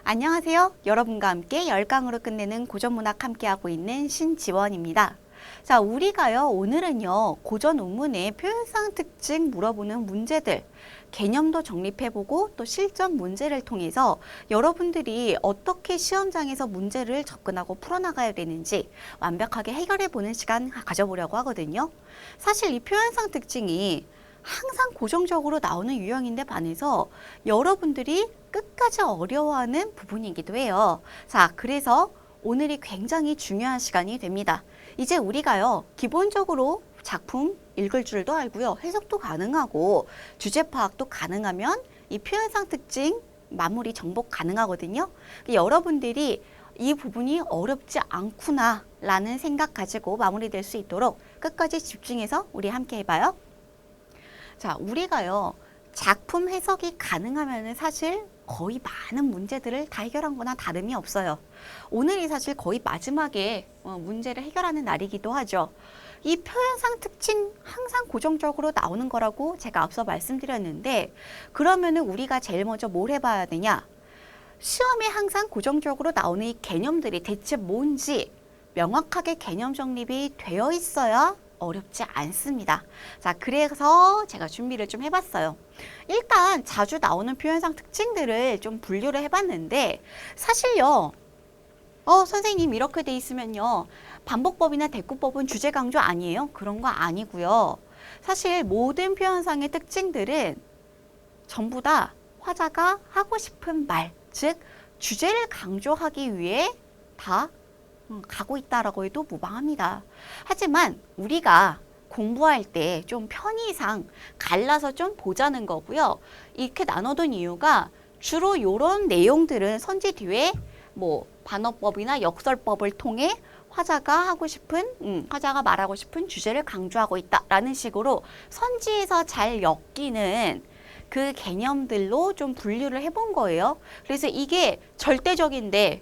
안녕하세요. 여러분과 함께 10강으로 끝내는 고전문학 함께하고 있는 신지원입니다. 자, 우리가요, 오늘은요, 고전 운문의 표현상 특징 물어보는 문제들, 개념도 정립해보고 또 실전 문제를 통해서 여러분들이 어떻게 시험장에서 문제를 접근하고 풀어나가야 되는지 완벽하게 해결해보는 시간 가져보려고 하거든요. 사실 이 표현상 특징이 항상 고정적으로 나오는 유형인데 반해서 여러분들이 끝까지 어려워하는 부분이기도 해요. 자, 그래서 오늘이 굉장히 중요한 시간이 됩니다. 이제 우리가요, 기본적으로 작품 읽을 줄도 알고요, 해석도 가능하고 주제 파악도 가능하면 이 표현상 특징 마무리 정복 가능하거든요. 여러분들이 이 부분이 어렵지 않구나 라는 생각 가지고 마무리될 수 있도록 끝까지 집중해서 우리 함께 해봐요. 자, 우리가요, 작품 해석이 가능하면은 사실 거의 많은 문제들을 다 해결한 거나 다름이 없어요. 오늘이 사실 거의 마지막에 문제를 해결하는 날이기도 하죠. 이 표현상 특징 항상 고정적으로 나오는 거라고 제가 앞서 말씀드렸는데, 그러면은 우리가 제일 먼저 뭘 해봐야 되냐? 시험에 항상 고정적으로 나오는 이 개념들이 대체 뭔지 명확하게 개념 정립이 되어 있어야 어렵지 않습니다. 자, 그래서 제가 준비를 좀 해봤어요. 일단 자주 나오는 표현상 특징들을 좀 분류를 해봤는데, 사실요, 선생님 이렇게 돼 있으면요, 반복법이나 대꾸법은 주제 강조 아니에요? 그런 거 아니고요. 사실 모든 표현상의 특징들은 전부 다 화자가 하고 싶은 말, 즉 주제를 강조하기 위해 다 가고 있다라고 해도 무방합니다. 하지만 우리가 공부할 때 좀 편의상 갈라서 좀 보자는 거고요. 이렇게 나눠둔 이유가 주로 이런 내용들은 선지 뒤에 뭐 반어법이나 역설법을 통해 화자가 말하고 싶은 주제를 강조하고 있다라는 식으로 선지에서 잘 엮이는 그 개념들로 좀 분류를 해본 거예요. 그래서 이게 절대적인데,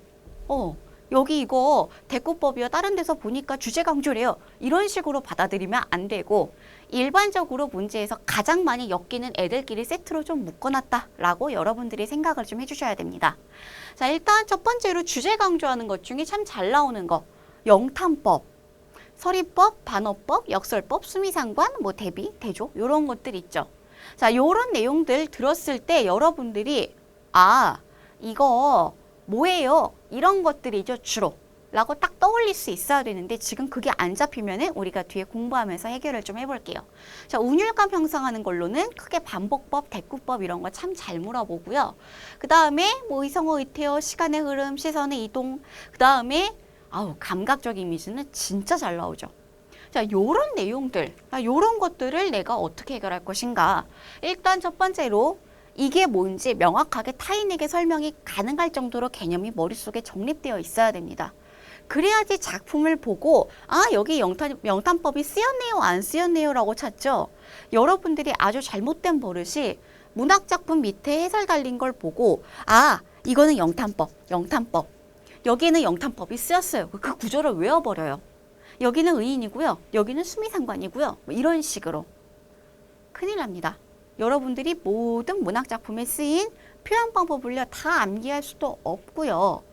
여기 이거 대꾸법이요, 다른 데서 보니까 주제 강조래요, 이런 식으로 받아들이면 안 되고, 일반적으로 문제에서 가장 많이 엮이는 애들끼리 세트로 좀 묶어놨다라고 여러분들이 생각을 좀 해주셔야 됩니다. 자, 일단 첫 번째로 주제 강조하는 것 중에 참 잘 나오는 거, 영탄법, 서리법, 반어법, 역설법, 수미상관, 뭐 대비, 대조, 이런 것들 있죠. 자, 요런 내용들 들었을 때 여러분들이 이거 뭐예요? 이런 것들이죠, 주로. 라고 딱 떠올릴 수 있어야 되는데, 지금 그게 안 잡히면은 우리가 뒤에 공부하면서 해결을 좀 해볼게요. 자, 운율감 형성하는 걸로는 크게 반복법, 대꾸법 이런 거 참 잘 물어보고요. 그 다음에 뭐 이성어, 의태어, 시간의 흐름, 시선의 이동, 그 다음에 감각적 이미지는 진짜 잘 나오죠. 자, 요런 내용들, 요런 것들을 내가 어떻게 해결할 것인가. 일단 첫 번째로 이게 뭔지 명확하게 타인에게 설명이 가능할 정도로 개념이 머릿속에 정립되어 있어야 됩니다. 그래야지 작품을 보고 여기 영탄법이 쓰였네요, 안 쓰였네요 라고 찾죠. 여러분들이 아주 잘못된 버릇이 문학작품 밑에 해설 달린 걸 보고 이거는 영탄법. 여기에는 영탄법이 쓰였어요. 그 구조를 외워버려요. 여기는 의인이고요, 여기는 수미상관이고요, 뭐 이런 식으로. 큰일 납니다. 여러분들이 모든 문학작품에 쓰인 표현 방법을요, 다 암기할 수도 없고요.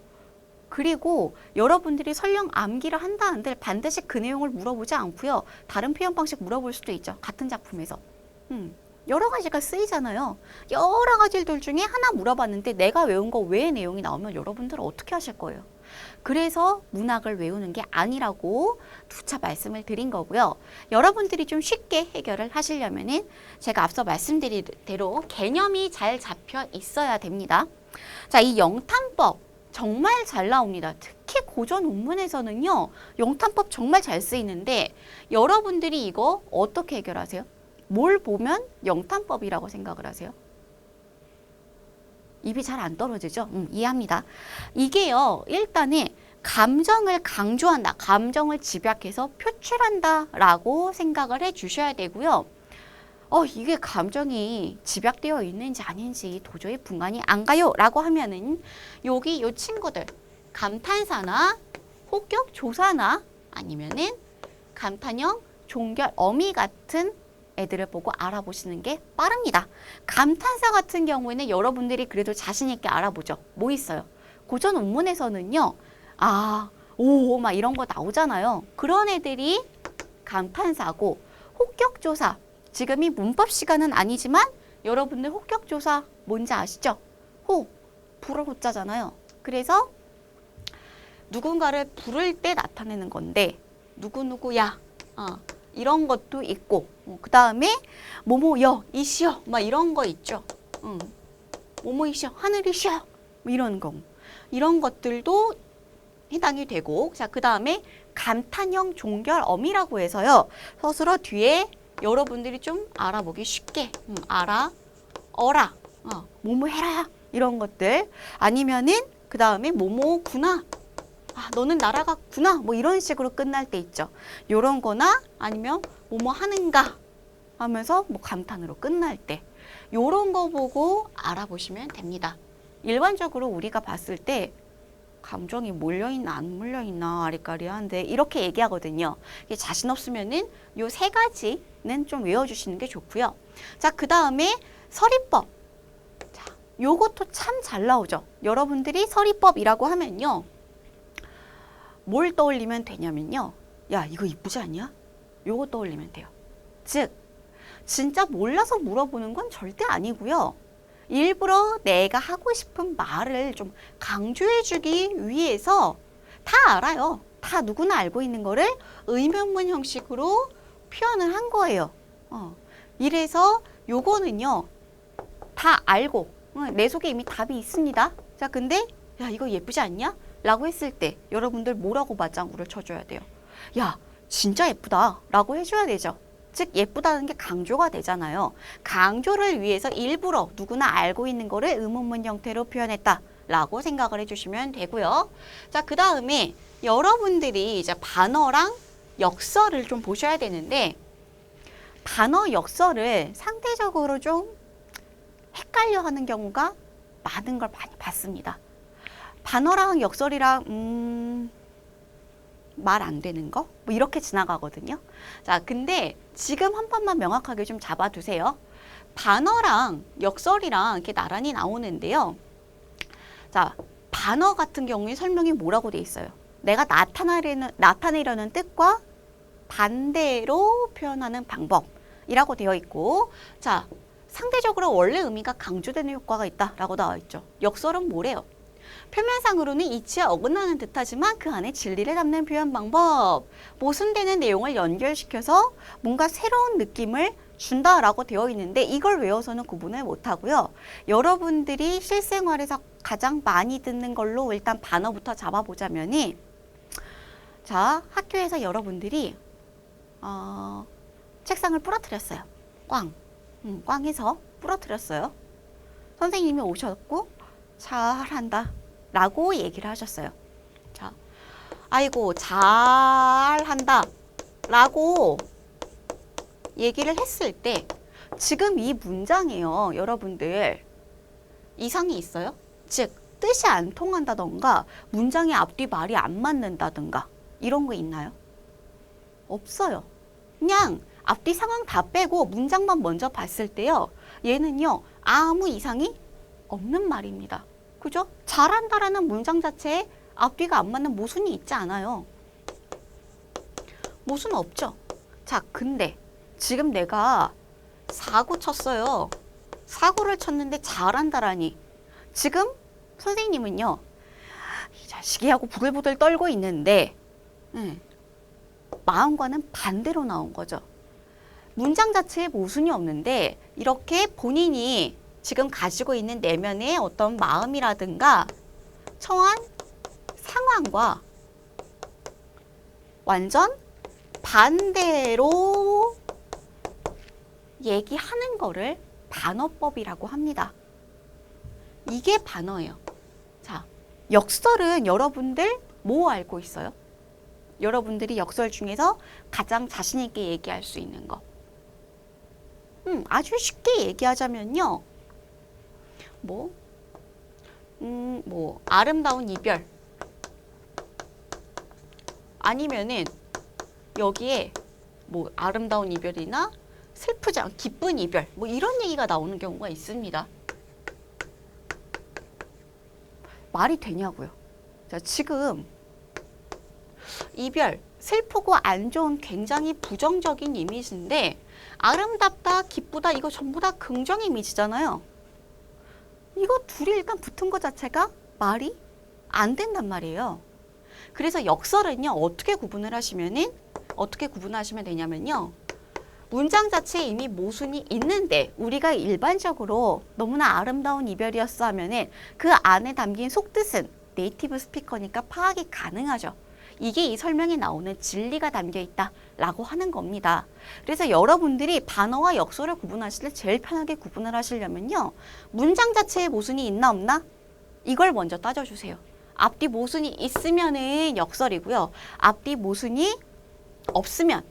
그리고 여러분들이 설령 암기를 한다 한들 반드시 그 내용을 물어보지 않고요, 다른 표현 방식 물어볼 수도 있죠. 같은 작품에서. 여러 가지가 쓰이잖아요. 여러 가지들 중에 하나 물어봤는데 내가 외운 거 외의 내용이 나오면 여러분들은 어떻게 하실 거예요? 그래서 문학을 외우는 게 아니라고 두차 말씀을 드린 거고요. 여러분들이 좀 쉽게 해결을 하시려면은 제가 앞서 말씀드린 대로 개념이 잘 잡혀 있어야 됩니다. 자, 이 영탄법 정말 잘 나옵니다. 특히 고전 운문에서는요, 영탄법 정말 잘 쓰이는데 여러분들이 이거 어떻게 해결하세요? 뭘 보면 영탄법이라고 생각을 하세요? 입이 잘 안 떨어지죠? 이해합니다. 이게요, 일단은 감정을 강조한다, 감정을 집약해서 표출한다 라고 생각을 해 주셔야 되고요. 이게 감정이 집약되어 있는지 아닌지 도저히 분간이 안 가요 라고 하면은 여기 요 친구들, 감탄사나 혹격 조사나 아니면은 감탄형 종결 어미 같은 애들을 보고 알아보시는 게 빠릅니다. 감탄사 같은 경우에는 여러분들이 그래도 자신 있게 알아보죠. 뭐 있어요? 고전 운문에서는요. 아, 오, 막 이런 거 나오잖아요. 그런 애들이 감탄사고 혹격조사. 지금이 문법 시간은 아니지만 여러분들 혹격조사 뭔지 아시죠? 호, 불을 호자잖아요. 그래서 누군가를 부를 때 나타내는 건데 누구누구야 이런 것도 있고 그 다음에 뭐뭐여 이시여 막 이런 거 있죠. 뭐뭐이시여 하늘이시여 이런 거 이런 것들도 해당이 되고 자 그 다음에 감탄형 종결어미라고 해서요. 서술어 뒤에 여러분들이 좀 알아보기 쉽게 어라 뭐뭐 해라 이런 것들 아니면은 그 다음에 뭐뭐구나 너는 날아갔구나 뭐 이런 식으로 끝날 때 있죠. 요런 거나 아니면 뭐뭐 하는가 하면서 뭐 감탄으로 끝날 때 요런 거 보고 알아보시면 됩니다. 일반적으로 우리가 봤을 때 감정이 몰려있나 안 몰려있나 아리까리한데 이렇게 얘기하거든요. 자신 없으면은 요 세 가지는 좀 외워주시는 게 좋고요. 자, 그 다음에 서리법. 자, 요것도 참 잘 나오죠. 여러분들이 서리법이라고 하면요. 뭘 떠올리면 되냐면요. 야, 이거 이쁘지 않냐? 요거 떠올리면 돼요. 즉, 진짜 몰라서 물어보는 건 절대 아니고요. 일부러 내가 하고 싶은 말을 좀 강조해주기 위해서 다 알아요. 다 누구나 알고 있는 거를 의문문 형식으로 표현을 한 거예요. 이래서 요거는요. 다 알고 내 속에 이미 답이 있습니다. 자, 근데 야, 이거 예쁘지 않냐? 라고 했을 때 여러분들 뭐라고 맞장구를 쳐줘야 돼요? 야, 진짜 예쁘다 라고 해줘야 되죠. 즉 예쁘다는 게 강조가 되잖아요. 강조를 위해서 일부러 누구나 알고 있는 거를 의문문 형태로 표현했다 라고 생각을 해주시면 되고요. 자, 그 다음에 여러분들이 이제 반어랑 역설을 좀 보셔야 되는데 반어 역설을 상대적으로 좀 헷갈려 하는 경우가 많은 걸 많이 봤습니다. 반어랑 역설이랑 말 안 되는 거? 뭐 이렇게 지나가거든요. 자, 근데 지금 한 번만 명확하게 좀 잡아두세요. 반어랑 역설이랑 이렇게 나란히 나오는데요. 자, 반어 같은 경우에 설명이 뭐라고 돼 있어요? 내가 나타내려는 뜻과 반대로 표현하는 방법이라고 되어 있고, 자, 상대적으로 원래 의미가 강조되는 효과가 있다라고 나와 있죠. 역설은 뭐래요? 표면상으로는 이치에 어긋나는 듯하지만 그 안에 진리를 담는 표현 방법, 모순되는 내용을 연결시켜서 뭔가 새로운 느낌을 준다라고 되어 있는데 이걸 외워서는 구분을 못하고요. 여러분들이 실생활에서 가장 많이 듣는 걸로 일단 반어부터 잡아보자면이 자, 학교에서 여러분들이 책상을 부러뜨렸어요. 꽝 해서 부러뜨렸어요. 선생님이 오셨고 잘한다 라고 얘기를 하셨어요. 자, 아이고 잘한다 라고 얘기를 했을 때 지금 이 문장에요. 여러분들 이상이 있어요? 즉 뜻이 안 통한다던가 문장의 앞뒤 말이 안 맞는다던가 이런 거 있나요? 없어요. 그냥 앞뒤 상황 다 빼고 문장만 먼저 봤을 때요. 얘는요. 아무 이상이 없는 말입니다. 그죠? 잘한다라는 문장 자체에 앞뒤가 안 맞는 모순이 있지 않아요. 모순 없죠? 자, 근데 지금 내가 사고 쳤어요. 사고를 쳤는데 잘한다라니. 지금 선생님은요. 이 자식이 하고 부들부들 떨고 있는데 마음과는 반대로 나온 거죠. 문장 자체에 모순이 없는데 이렇게 본인이 지금 가지고 있는 내면의 어떤 마음이라든가 처한 상황과 완전 반대로 얘기하는 거를 반어법이라고 합니다. 이게 반어예요. 자, 역설은 여러분들 뭐 알고 있어요? 여러분들이 역설 중에서 가장 자신 있게 얘기할 수 있는 거. 아주 쉽게 얘기하자면요. 아름다운 이별. 아니면은 여기에 아름다운 이별이나 슬프지 않, 기쁜 이별, 뭐 이런 얘기가 나오는 경우가 있습니다. 말이 되냐고요. 자, 지금 이별, 슬프고 안 좋은 굉장히 부정적인 이미지인데 아름답다, 기쁘다 이거 전부 다 긍정 이미지잖아요. 이거 둘이 일단 붙은 것 자체가 말이 안 된단 말이에요. 그래서 역설은요, 어떻게 구분하시면 되냐면요. 문장 자체에 이미 모순이 있는데 우리가 일반적으로 너무나 아름다운 이별이었어 하면은 그 안에 담긴 속뜻은 네이티브 스피커니까 파악이 가능하죠. 이게 이 설명에 나오는 진리가 담겨 있다라고 하는 겁니다. 그래서 여러분들이 반어와 역설을 구분하실 때 제일 편하게 구분을 하시려면요. 문장 자체에 모순이 있나 없나? 이걸 먼저 따져주세요. 앞뒤 모순이 있으면은 역설이고요. 앞뒤 모순이 없으면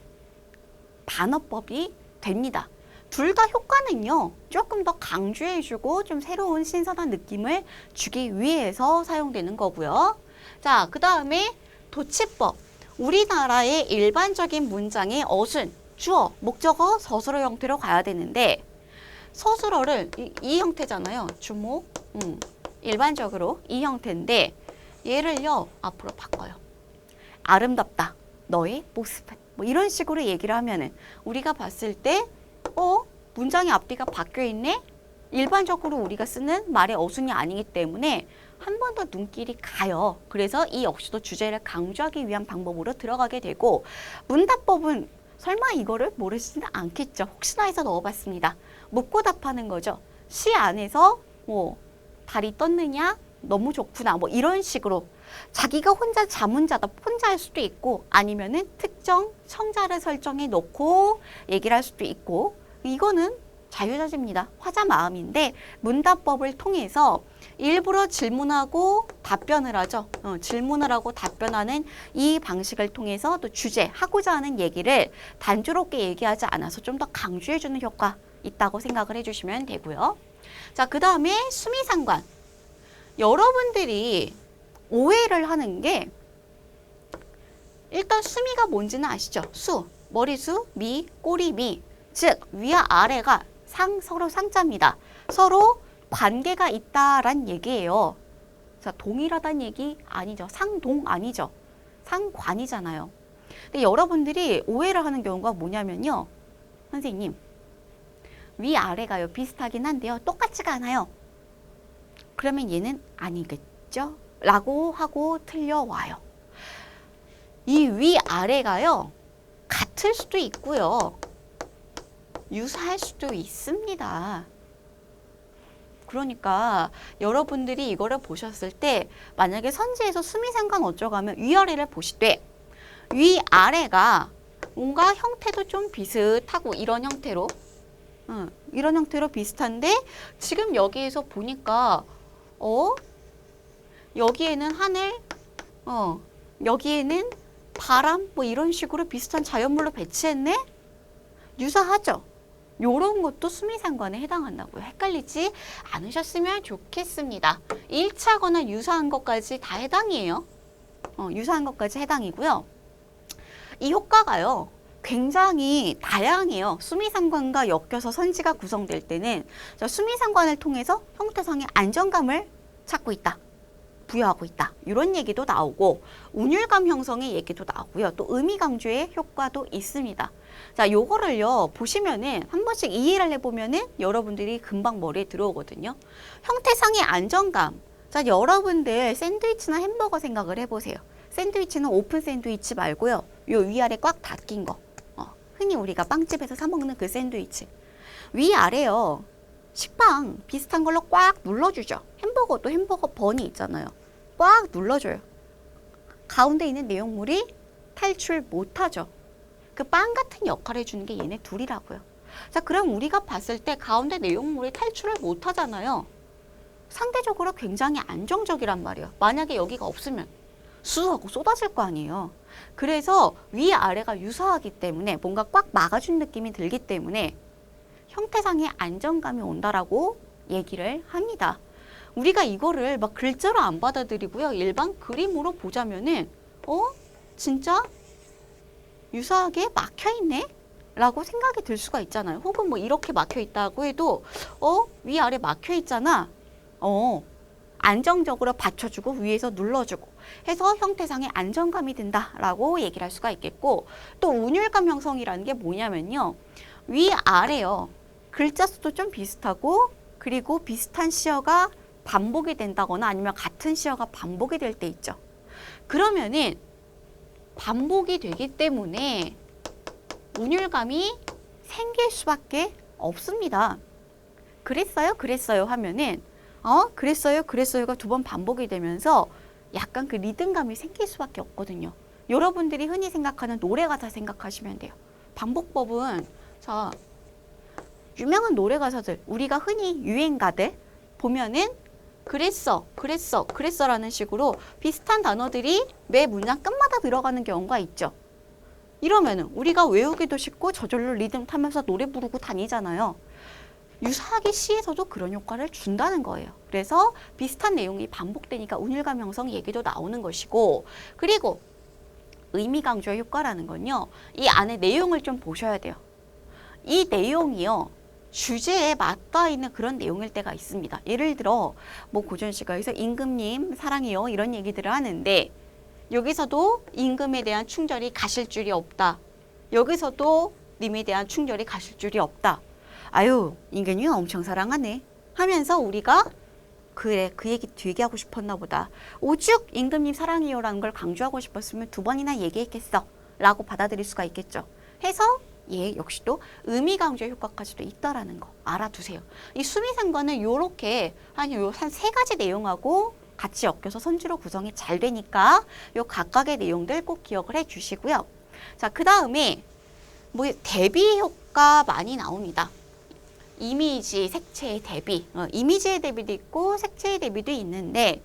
반어법이 됩니다. 둘 다 효과는요. 조금 더 강조해주고 좀 새로운 신선한 느낌을 주기 위해서 사용되는 거고요. 자, 그 다음에 도치법. 우리나라의 일반적인 문장의 어순, 주어, 목적어, 서술어 형태로 가야 되는데 서술어를 이 형태잖아요. 주목, 일반적으로 이 형태인데 얘를요. 앞으로 바꿔요. 아름답다. 너의 모습은. 뭐 이런 식으로 얘기를 하면은 우리가 봤을 때 문장의 앞뒤가 바뀌어 있네? 일반적으로 우리가 쓰는 말의 어순이 아니기 때문에 한 번 더 눈길이 가요. 그래서 이 역시도 주제를 강조하기 위한 방법으로 들어가게 되고 문답법은 설마 이거를 모르시지는 않겠죠. 혹시나 해서 넣어봤습니다. 묻고 답하는 거죠. 시 안에서 뭐 달이 떴느냐? 너무 좋구나. 뭐 이런 식으로 자기가 혼자 자문자다 혼자 할 수도 있고 아니면은 특정 청자를 설정해 놓고 얘기를 할 수도 있고 이거는 자유자재입니다. 화자 마음인데 문답법을 통해서 일부러 질문하고 답변을 하죠. 질문을 하고 답변하는 이 방식을 통해서 또 주제, 하고자 하는 얘기를 단조롭게 얘기하지 않아서 좀 더 강조해주는 효과 있다고 생각을 해주시면 되고요. 자, 그 다음에 수미상관. 여러분들이 오해를 하는 게 일단 수미가 뭔지는 아시죠? 수, 머리수, 미, 꼬리미. 즉 위와 아래가 서로 상자입니다. 서로 관계가 있다란 얘기예요. 자, 동일하다는 얘기 아니죠. 상동 아니죠. 상관이잖아요. 근데 여러분들이 오해를 하는 경우가 뭐냐면요. 선생님, 위아래가요. 비슷하긴 한데요. 똑같지가 않아요. 그러면 얘는 아니겠죠? 라고 하고 틀려와요. 이 위아래가요. 같을 수도 있고요. 유사할 수도 있습니다. 그러니까 여러분들이 이거를 보셨을 때 만약에 선지에서 수미상관 어쩌고 하면 위아래를 보시되 위아래가 뭔가 형태도 좀 비슷하고 이런 형태로 비슷한데 지금 여기에서 보니까 여기에는 하늘 여기에는 바람 뭐 이런 식으로 비슷한 자연물로 배치했네? 유사하죠? 요런 것도 수미상관에 해당한다고요. 헷갈리지 않으셨으면 좋겠습니다. 일치하거나 유사한 것까지 다 해당이에요. 유사한 것까지 해당이고요. 이 효과가요. 굉장히 다양해요. 수미상관과 엮여서 선지가 구성될 때는 수미상관을 통해서 형태상의 안정감을 찾고 있다. 부여하고 있다. 이런 얘기도 나오고 운율감 형성의 얘기도 나오고요. 또 의미 강조의 효과도 있습니다. 자, 요거를요. 보시면은 한 번씩 이해를 해보면은 여러분들이 금방 머리에 들어오거든요. 형태상의 안정감. 자, 여러분들 샌드위치나 햄버거 생각을 해보세요. 샌드위치는 오픈 샌드위치 말고요. 요 위아래 꽉 닫힌 거. 흔히 우리가 빵집에서 사 먹는 그 샌드위치. 위아래요. 식빵 비슷한 걸로 꽉 눌러주죠. 햄버거도 햄버거 번이 있잖아요. 꽉 눌러줘요. 가운데 있는 내용물이 탈출 못하죠. 그 빵 같은 역할을 해주는 게 얘네 둘이라고요. 자, 그럼 우리가 봤을 때 가운데 내용물이 탈출을 못하잖아요. 상대적으로 굉장히 안정적이란 말이에요. 만약에 여기가 없으면 수하고 쏟아질 거 아니에요. 그래서 위아래가 유사하기 때문에 뭔가 꽉 막아준 느낌이 들기 때문에 형태상의 안정감이 온다라고 얘기를 합니다. 우리가 이거를 막 글자로 안 받아들이고요. 일반 그림으로 보자면은 진짜 유사하게 막혀있네? 라고 생각이 들 수가 있잖아요. 혹은 뭐 이렇게 막혀 있다고 해도 위아래 막혀 있잖아. 안정적으로 받쳐주고 위에서 눌러주고 해서 형태상의 안정감이 든다라고 얘기를 할 수가 있겠고, 또 운율감 형성이라는 게 뭐냐면요. 위아래요. 글자 수도 좀 비슷하고, 그리고 비슷한 시어가 반복이 된다거나 아니면 같은 시어가 반복이 될 때 있죠. 그러면은 반복이 되기 때문에 운율감이 생길 수밖에 없습니다. 그랬어요 하면은 그랬어요가 두 번 반복이 되면서 약간 그 리듬감이 생길 수밖에 없거든요. 여러분들이 흔히 생각하는 노래 가사 생각하시면 돼요. 반복법은 자, 유명한 노래 가사들, 우리가 흔히 유행가들 보면은 그랬어라는 식으로 비슷한 단어들이 매 문장 끝마다 들어가는 경우가 있죠. 이러면은 우리가 외우기도 쉽고 저절로 리듬 타면서 노래 부르고 다니잖아요. 유사하게 시에서도 그런 효과를 준다는 거예요. 그래서 비슷한 내용이 반복되니까 운율감 형성 얘기도 나오는 것이고, 그리고 의미 강조의 효과라는 건요. 이 안에 내용을 좀 보셔야 돼요. 이 내용이요. 주제에 맞닿아 있는 그런 내용일 때가 있습니다. 예를 들어 뭐 고전 시가에서 임금님 사랑해요 이런 얘기들을 하는데, 여기서도 임금에 대한 충절이 가실 줄이 없다. 여기서도 님에 대한 충절이 가실 줄이 없다. 아유, 임금님 엄청 사랑하네 하면서 우리가 그래, 그 얘기 되게 하고 싶었나 보다. 오죽 임금님 사랑해요라는 걸 강조하고 싶었으면 두 번이나 얘기했겠어 라고 받아들일 수가 있겠죠. 해서 역시도 의미 강조 효과까지도 있다라는 거 알아두세요. 이 수미상관은 요렇게 한 세 가지 내용하고 같이 엮여서 선주로 구성이 잘 되니까 요 각각의 내용들 꼭 기억을 해 주시고요. 자, 그 다음에 뭐 대비 효과 많이 나옵니다. 이미지, 색채의 대비. 이미지의 대비도 있고 색채의 대비도 있는데,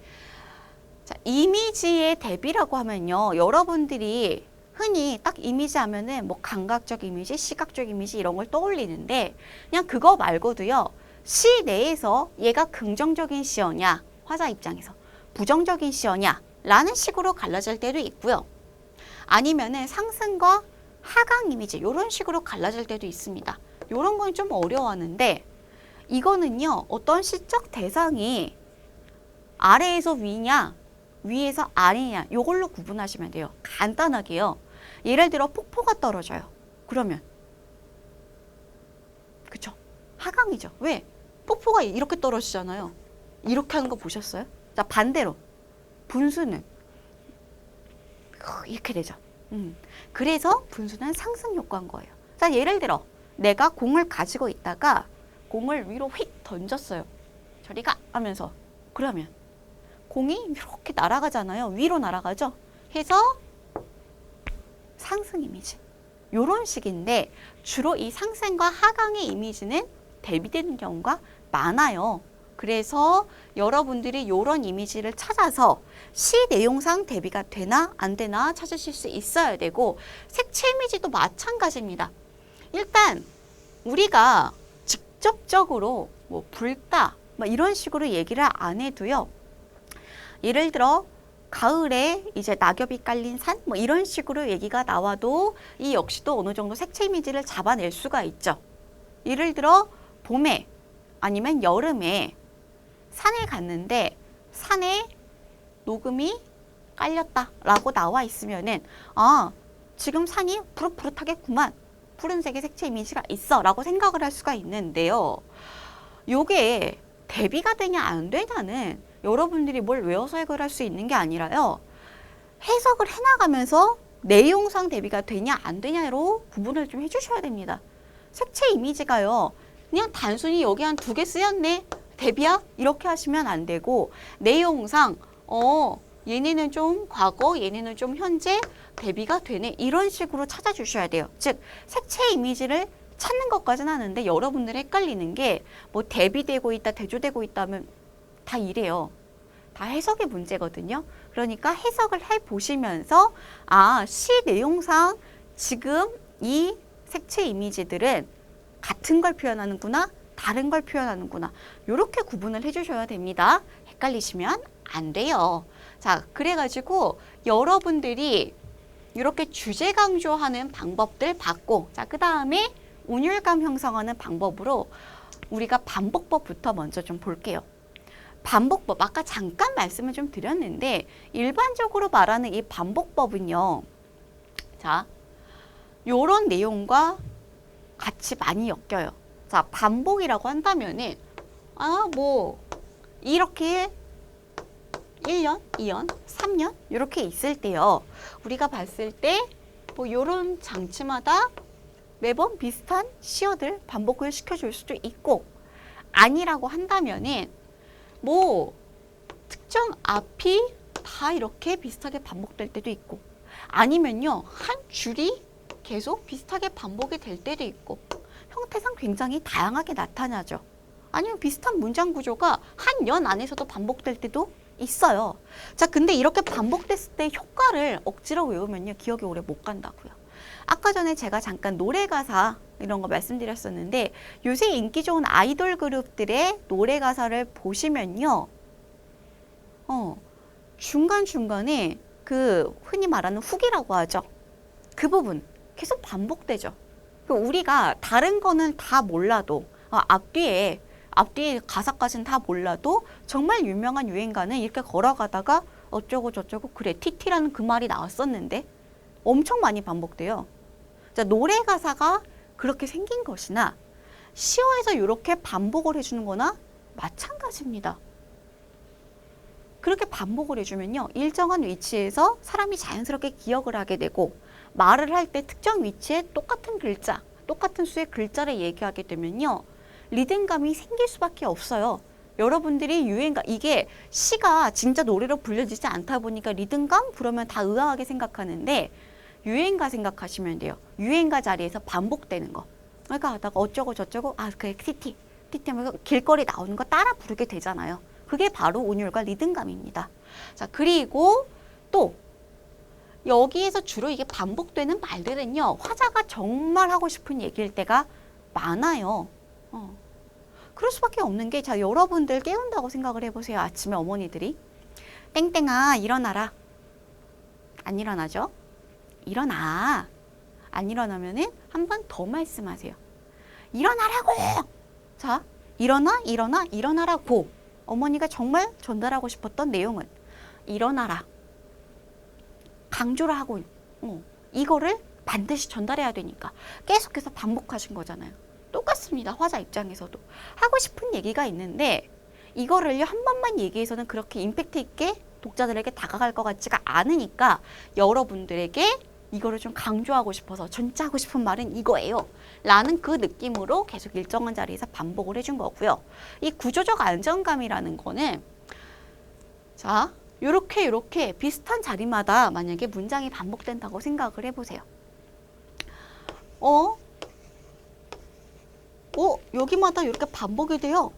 자, 이미지의 대비라고 하면요. 여러분들이 흔히 딱 이미지 하면은 뭐 감각적 이미지, 시각적 이미지 이런 걸 떠올리는데, 그냥 그거 말고도요. 시 내에서 얘가 긍정적인 시어냐, 화자 입장에서 부정적인 시어냐 라는 식으로 갈라질 때도 있고요. 아니면은 상승과 하강 이미지 이런 식으로 갈라질 때도 있습니다. 이런 건 좀 어려워하는데, 이거는요. 어떤 시적 대상이 아래에서 위냐 위에서 아래냐 이걸로 구분하시면 돼요. 간단하게요. 예를 들어 폭포가 떨어져요. 그러면 그쵸? 하강이죠. 왜? 폭포가 이렇게 떨어지잖아요. 이렇게 하는 거 보셨어요? 자, 반대로 분수는 이렇게 되죠. 그래서 분수는 상승 효과인 거예요. 자, 예를 들어 내가 공을 가지고 있다가 공을 위로 휙 던졌어요. 저리 가 하면서, 그러면 공이 이렇게 날아가잖아요. 위로 날아가죠. 해서 상승 이미지. 요런 식인데 주로 이 상승과 하강의 이미지는 대비되는 경우가 많아요. 그래서 여러분들이 요런 이미지를 찾아서 시 내용상 대비가 되나 안 되나 찾으실 수 있어야 되고, 색채 이미지도 마찬가지입니다. 일단 우리가 직접적으로 뭐 붉다 뭐 이런 식으로 얘기를 안 해도요. 예를 들어 가을에 이제 낙엽이 깔린 산 뭐 이런 식으로 얘기가 나와도 이 역시도 어느 정도 색채 이미지를 잡아낼 수가 있죠. 예를 들어 봄에 아니면 여름에 산에 갔는데 산에 녹음이 깔렸다라고 나와 있으면은 지금 산이 푸릇푸릇하겠구만. 푸른색의 색채 이미지가 있어 라고 생각을 할 수가 있는데요. 요게 대비가 되냐 안 되냐는 여러분들이 뭘 외워서 해결할 수 있는 게 아니라요. 해석을 해나가면서 내용상 대비가 되냐 안 되냐로 구분을 좀 해주셔야 됩니다. 색채 이미지가요. 그냥 단순히 여기 한 2개 쓰였네. 대비야? 이렇게 하시면 안 되고, 내용상 얘네는 좀 과거, 얘네는 좀 현재 대비가 되네. 이런 식으로 찾아주셔야 돼요. 즉 색채 이미지를 찾는 것까지는 하는데 여러분들이 헷갈리는 게 뭐 대비되고 있다, 대조되고 있다 하면 다 이래요. 다 해석의 문제거든요. 그러니까 해석을 해보시면서 시 내용상 지금 이 색채 이미지들은 같은 걸 표현하는구나, 다른 걸 표현하는구나. 이렇게 구분을 해주셔야 됩니다. 헷갈리시면 안 돼요. 자, 그래가지고 여러분들이 이렇게 주제 강조하는 방법들 봤고, 자, 그 다음에 운율감 형성하는 방법으로 우리가 반복법부터 먼저 좀 볼게요. 반복법, 아까 잠깐 말씀을 좀 드렸는데 일반적으로 말하는 이 반복법은요. 자, 요런 내용과 같이 많이 엮여요. 자, 반복이라고 한다면은 이렇게 1년, 2년, 3년 이렇게 있을 때요. 우리가 봤을 때 뭐 요런 장치마다 매번 비슷한 시어들 반복을 시켜줄 수도 있고, 아니라고 한다면은 뭐 특정 앞이 다 이렇게 비슷하게 반복될 때도 있고, 아니면요 한 줄이 계속 비슷하게 반복이 될 때도 있고, 형태상 굉장히 다양하게 나타나죠. 아니면 비슷한 문장 구조가 한 연 안에서도 반복될 때도 있어요. 자, 근데 이렇게 반복됐을 때 효과를 억지로 외우면요 기억이 오래 못 간다고요. 아까 전에 제가 잠깐 노래 가사 이런 거 말씀드렸었는데, 요새 인기 좋은 아이돌 그룹들의 노래 가사를 보시면요, 중간중간에 그 흔히 말하는 훅이라고 하죠. 그 부분 계속 반복되죠. 우리가 다른 거는 다 몰라도 앞뒤에 가사까지는 다 몰라도 정말 유명한 유행가는 이렇게 걸어가다가 어쩌고 저쩌고 그래 TT라는 그 말이 나왔었는데 엄청 많이 반복돼요. 자, 노래 가사가 그렇게 생긴 것이나 시어에서 이렇게 반복을 해주는 거나 마찬가지입니다. 그렇게 반복을 해주면요 일정한 위치에서 사람이 자연스럽게 기억을 하게 되고, 말을 할 때 특정 위치에 똑같은 글자, 똑같은 수의 글자를 얘기하게 되면요 리듬감이 생길 수밖에 없어요. 여러분들이 유행가, 이게 시가 진짜 노래로 불려지지 않다 보니까 리듬감? 그러면 다 의아하게 생각하는데 유행가 생각하시면 돼요. 유행가 자리에서 반복되는 거. 그러니까 하다가 어쩌고 저쩌고 그래 TT 하면서 길거리 나오는 거 따라 부르게 되잖아요. 그게 바로 운율과 리듬감입니다. 자, 그리고 또 여기에서 주로 이게 반복되는 말들은요 화자가 정말 하고 싶은 얘기일 때가 많아요. 그럴 수밖에 없는 게, 자, 여러분들 깨운다고 생각을 해보세요. 아침에 어머니들이 땡땡아 일어나라. 안 일어나죠? 일어나. 안 일어나면은 한 번 더 말씀하세요. 일어나라고. 자, 일어나라고. 어머니가 정말 전달하고 싶었던 내용은 일어나라. 강조를 하고 이거를 반드시 전달해야 되니까 계속해서 반복하신 거잖아요. 똑같습니다. 화자 입장에서도 하고 싶은 얘기가 있는데 이거를요 한 번만 얘기해서는 그렇게 임팩트 있게 독자들에게 다가갈 것 같지가 않으니까 여러분들에게 이거를 좀 강조하고 싶어서 진짜 하고 싶은 말은 이거예요 라는 그 느낌으로 계속 일정한 자리에서 반복을 해준 거고요. 이 구조적 안정감이라는 거는, 자, 요렇게 비슷한 자리마다 만약에 문장이 반복된다고 생각을 해보세요. 여기마다 이렇게 반복이 돼요.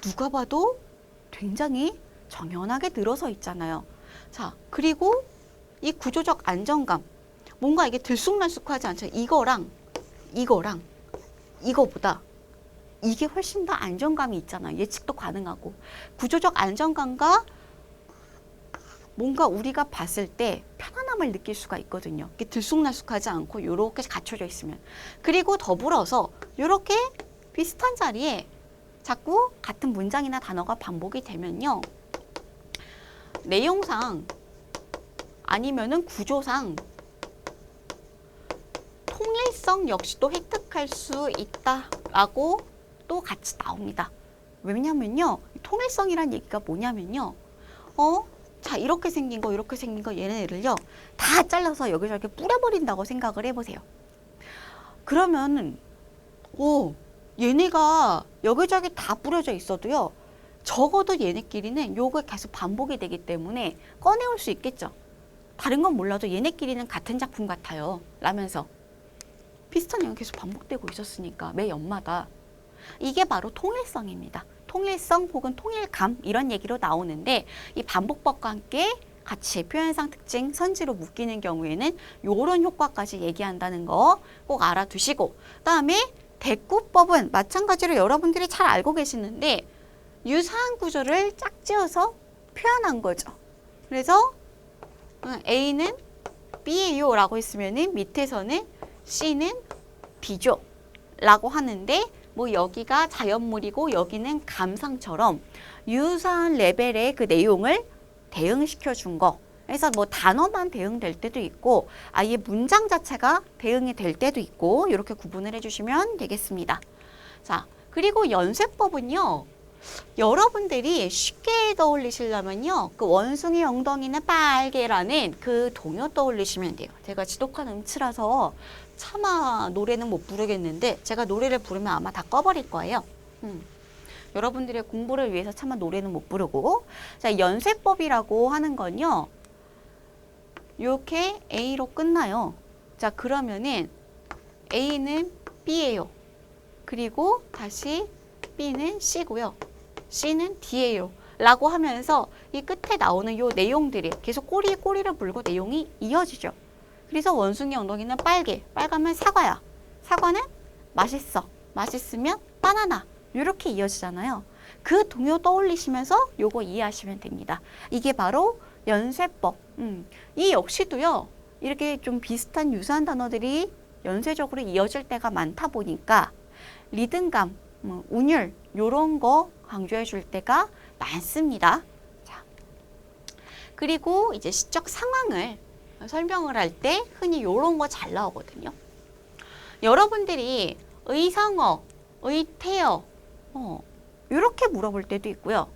누가 봐도 굉장히 정연하게 늘어서 있잖아요. 자, 그리고 이 구조적 안정감, 뭔가 이게 들쑥날쑥하지 않죠. 이거랑 이거보다 이게 훨씬 더 안정감이 있잖아요. 예측도 가능하고. 구조적 안정감과 뭔가 우리가 봤을 때 편안함을 느낄 수가 있거든요. 이게 들쑥날쑥하지 않고 이렇게 갖춰져 있으면. 그리고 더불어서 이렇게 비슷한 자리에 자꾸 같은 문장이나 단어가 반복이 되면요, 내용상 아니면은 구조상 통일성 역시도 획득할 수 있다라고 또 같이 나옵니다. 왜냐면요, 통일성이란 얘기가 뭐냐면요, 자, 이렇게 생긴 거 얘네들을요 다 잘라서 여기저기 뿌려버린다고 생각을 해보세요. 그러면 얘네가 여기저기 다 뿌려져 있어도요 적어도 얘네끼리는 요거 계속 반복이 되기 때문에 꺼내올 수 있겠죠. 다른 건 몰라도 얘네끼리는 같은 작품 같아요 라면서 비슷한 내용이 계속 반복되고 있었으니까 매 연마다. 이게 바로 통일성입니다. 통일성 혹은 통일감 이런 얘기로 나오는데, 이 반복법과 함께 같이 표현상 특징 선지로 묶이는 경우에는 이런 효과까지 얘기한다는 거 꼭 알아두시고, 그다음에 대꾸법은 마찬가지로 여러분들이 잘 알고 계시는데 유사한 구조를 짝지어서 표현한 거죠. 그래서 A는 B예요 라고 했으면은 밑에서는 C는 B죠 라고 하는데 뭐 여기가 자연물이고 여기는 감상처럼 유사한 레벨의 그 내용을 대응시켜 준 거. 그래서 뭐 단어만 대응될 때도 있고 아예 문장 자체가 대응이 될 때도 있고 이렇게 구분을 해주시면 되겠습니다. 자, 그리고 연쇄법은요. 여러분들이 쉽게 떠올리시려면요. 그 원숭이 엉덩이는 빨개라는 그 동요 떠올리시면 돼요. 제가 지독한 음치라서 차마 노래는 못 부르겠는데 제가 노래를 부르면 아마 다 꺼버릴 거예요. 여러분들의 공부를 위해서 차마 노래는 못 부르고. 자, 연쇄법이라고 하는 건요. 이렇게 A로 끝나요. 자, 그러면은 A는 B예요. 그리고 다시 B는 C고요. C는 D예요. 라고 하면서 이 끝에 나오는 요 내용들이 계속 꼬리에 꼬리를 물고 내용이 이어지죠. 그래서 원숭이 엉덩이는 빨개. 빨가면 사과야. 사과는 맛있어. 맛있으면 바나나. 이렇게 이어지잖아요. 그 동요 떠올리시면서 요거 이해하시면 됩니다. 이게 바로 연쇄법. 이 역시도요. 이렇게 좀 비슷한 유사한 단어들이 연쇄적으로 이어질 때가 많다 보니까 리듬감, 운율 요런 거 강조해 줄 때가 많습니다. 자, 그리고 이제 시적 상황을 설명을 할 때 흔히 요런 거 잘 나오거든요. 여러분들이 의성어, 의태어 이렇게 물어볼 때도 있고요.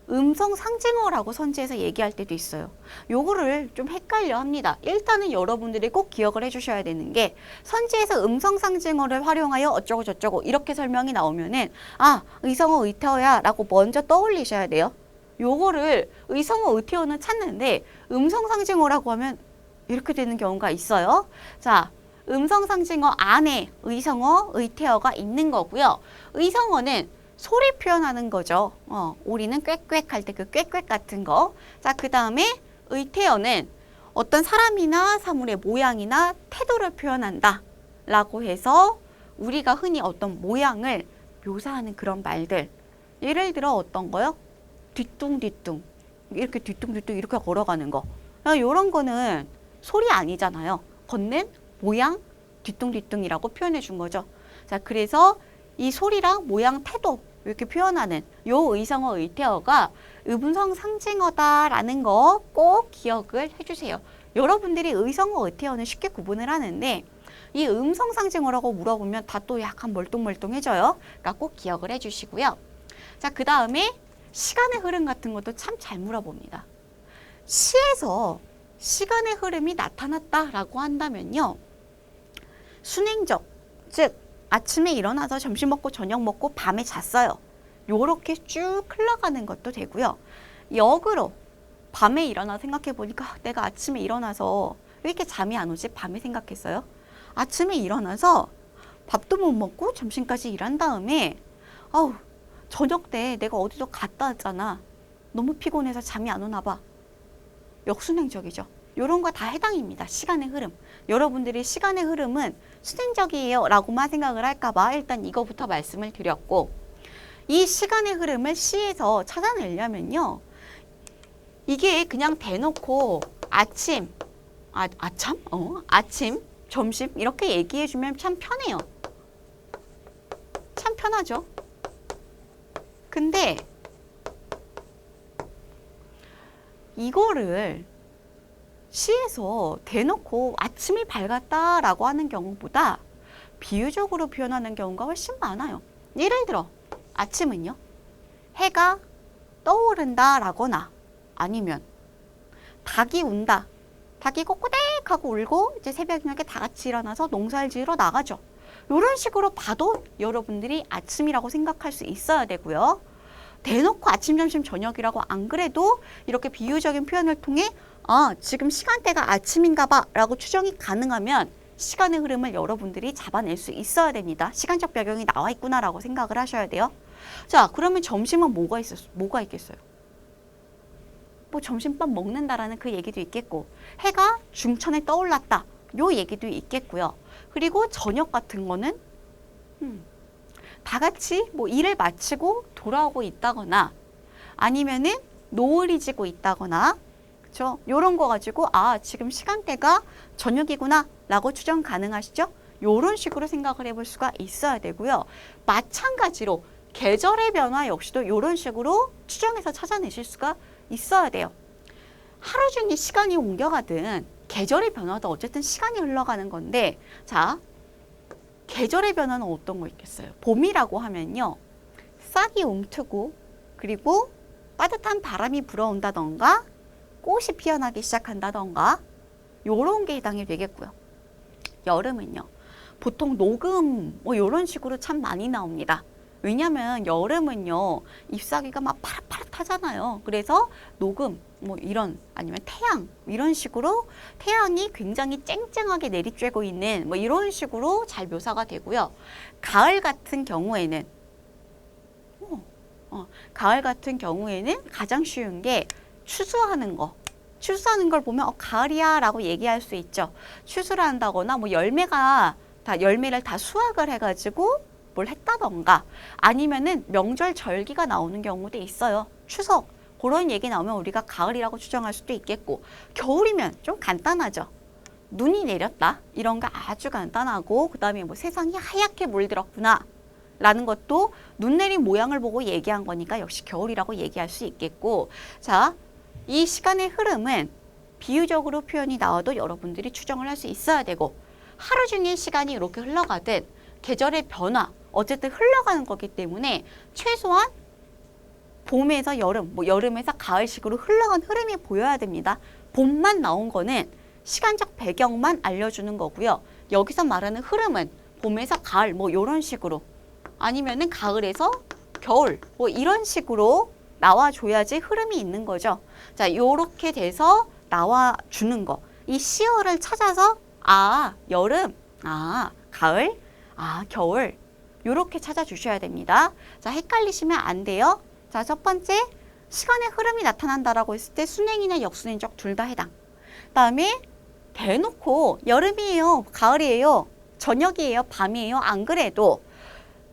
음성 상징어라고 선지해서 얘기할 때도 있어요. 요거를 좀 헷갈려 합니다. 일단은 여러분들이 꼭 기억을 해주셔야 되는 게 선지에서 음성 상징어를 활용하여 어쩌고 저쩌고 이렇게 설명이 나오면은 아, 의성어 의태어야 라고 먼저 떠올리셔야 돼요. 요거를 의성어 의태어는 찾는데 음성 상징어라고 하면 이렇게 되는 경우가 있어요. 자, 음성 상징어 안에 의성어 의태어가 있는 거고요. 의성어는 소리 표현하는 거죠. 우리는 꽥꽥 할 때 그 꽥꽥 같은 거. 자, 그 다음에 의태어는 어떤 사람이나 사물의 모양이나 태도를 표현한다 라고 해서 우리가 흔히 어떤 모양을 묘사하는 그런 말들. 예를 들어 어떤 거요? 뒤뚱뒤뚱. 이렇게 뒤뚱뒤뚱 이렇게 걸어가는 거. 이런 거는 소리 아니잖아요. 걷는 모양 뒤뚱뒤뚱이라고 표현해 준 거죠. 자, 그래서 이 소리랑 모양, 태도 이렇게 표현하는 요 의성어, 의태어가 음성 상징어다라는 거 꼭 기억을 해주세요. 여러분들이 의성어, 의태어는 쉽게 구분을 하는데 이 음성 상징어라고 물어보면 다 또 약간 멀뚱멀뚱해져요. 그러니까 꼭 기억을 해주시고요. 자, 그 다음에 시간의 흐름 같은 것도 참 잘 물어봅니다. 시에서 시간의 흐름이 나타났다라고 한다면요. 순행적, 즉 아침에 일어나서 점심 먹고 저녁 먹고 밤에 잤어요. 요렇게 쭉 흘러가는 것도 되고요. 역으로 밤에 일어나 생각해 보니까 내가 아침에 일어나서 왜 이렇게 잠이 안 오지? 밤에 생각했어요. 아침에 일어나서 밥도 못 먹고 점심까지 일한 다음에 저녁 때 내가 어디서 갔다 왔잖아. 너무 피곤해서 잠이 안 오나 봐. 역순행적이죠. 요런 거 다 해당입니다. 시간의 흐름. 여러분들이 시간의 흐름은 순행적이에요 라고만 생각을 할까봐 일단 이거부터 말씀을 드렸고, 이 시간의 흐름을 시에서 찾아내려면요. 이게 그냥 대놓고 아침, 아침, 점심 이렇게 얘기해주면 참 편해요. 참 편하죠. 근데 이거를 시에서 대놓고 아침이 밝았다라고 하는 경우보다 비유적으로 표현하는 경우가 훨씬 많아요. 예를 들어 아침은요. 해가 떠오른다라거나 아니면 닭이 운다. 닭이 꼬꼬댁하고 울고 이제 새벽녘에 다 같이 일어나서 농사를 지으러 나가죠. 이런 식으로 봐도 여러분들이 아침이라고 생각할 수 있어야 되고요. 대놓고 아침, 점심, 저녁이라고 안 그래도 이렇게 비유적인 표현을 통해 지금 시간대가 아침인가 봐 라고 추정이 가능하면 시간의 흐름을 여러분들이 잡아낼 수 있어야 됩니다. 시간적 배경이 나와 있구나 라고 생각을 하셔야 돼요. 자, 그러면 점심은 뭐가 있겠어요? 뭐 점심밥 먹는다라는 그 얘기도 있겠고, 해가 중천에 떠올랐다 요 얘기도 있겠고요. 그리고 저녁 같은 거는 다 같이 뭐 일을 마치고 돌아오고 있다거나 아니면은 노을이 지고 있다거나, 그쵸? 요런 거 가지고 아, 지금 시간대가 저녁이구나 라고 추정 가능하시죠? 요런 식으로 생각을 해볼 수가 있어야 되고요. 마찬가지로 계절의 변화 역시도 요런 식으로 추정해서 찾아내실 수가 있어야 돼요. 하루 중에 시간이 옮겨가든 계절의 변화도 어쨌든 시간이 흘러가는 건데, 자, 계절의 변화는 어떤 거 있겠어요? 봄이라고 하면요, 싹이 움트고 그리고 따뜻한 바람이 불어온다던가 꽃이 피어나기 시작한다던가 요런 게 해당이 되겠고요. 여름은요, 보통 녹음 뭐 이런 식으로 참 많이 나옵니다. 왜냐면 여름은요, 잎사귀가 막 파릇파릇하잖아요. 그래서 녹음 뭐 이런, 아니면 태양 이런 식으로 태양이 굉장히 쨍쨍하게 내리쬐고 있는 뭐 이런 식으로 잘 묘사가 되고요. 가을 같은 경우에는 가을 같은 경우에는 가장 쉬운 게 추수하는 거. 추수하는 걸 보면 가을이야 라고 얘기할 수 있죠. 추수를 한다거나 뭐 열매를 다 수확을 해가지고 뭘 했다던가, 아니면은 명절 절기가 나오는 경우도 있어요. 추석 그런 얘기 나오면 우리가 가을이라고 추정할 수도 있겠고, 겨울이면 좀 간단하죠. 눈이 내렸다 이런 거 아주 간단하고, 그 다음에 뭐 세상이 하얗게 물들었구나 라는 것도 눈 내린 모양을 보고 얘기한 거니까 역시 겨울이라고 얘기할 수 있겠고, 자, 이 시간의 흐름은 비유적으로 표현이 나와도 여러분들이 추정을 할 수 있어야 되고, 하루 중에 시간이 이렇게 흘러가든 계절의 변화, 어쨌든 흘러가는 거기 때문에 최소한 봄에서 여름, 뭐 여름에서 가을식으로 흘러간 흐름이 보여야 됩니다. 봄만 나온 거는 시간적 배경만 알려주는 거고요. 여기서 말하는 흐름은 봄에서 가을 뭐 이런 식으로, 아니면은 가을에서 겨울 뭐 이런 식으로 나와줘야지 흐름이 있는 거죠. 자, 요렇게 돼서 나와주는 거. 이 시어를 찾아서 아, 여름, 아, 가을, 아, 겨울 요렇게 찾아주셔야 됩니다. 자, 헷갈리시면 안 돼요. 자, 첫 번째, 시간의 흐름이 나타난다라고 했을 때 순행이나 역순행적 둘 다 해당. 그다음에 대놓고 여름이에요, 가을이에요, 저녁이에요, 밤이에요 안 그래도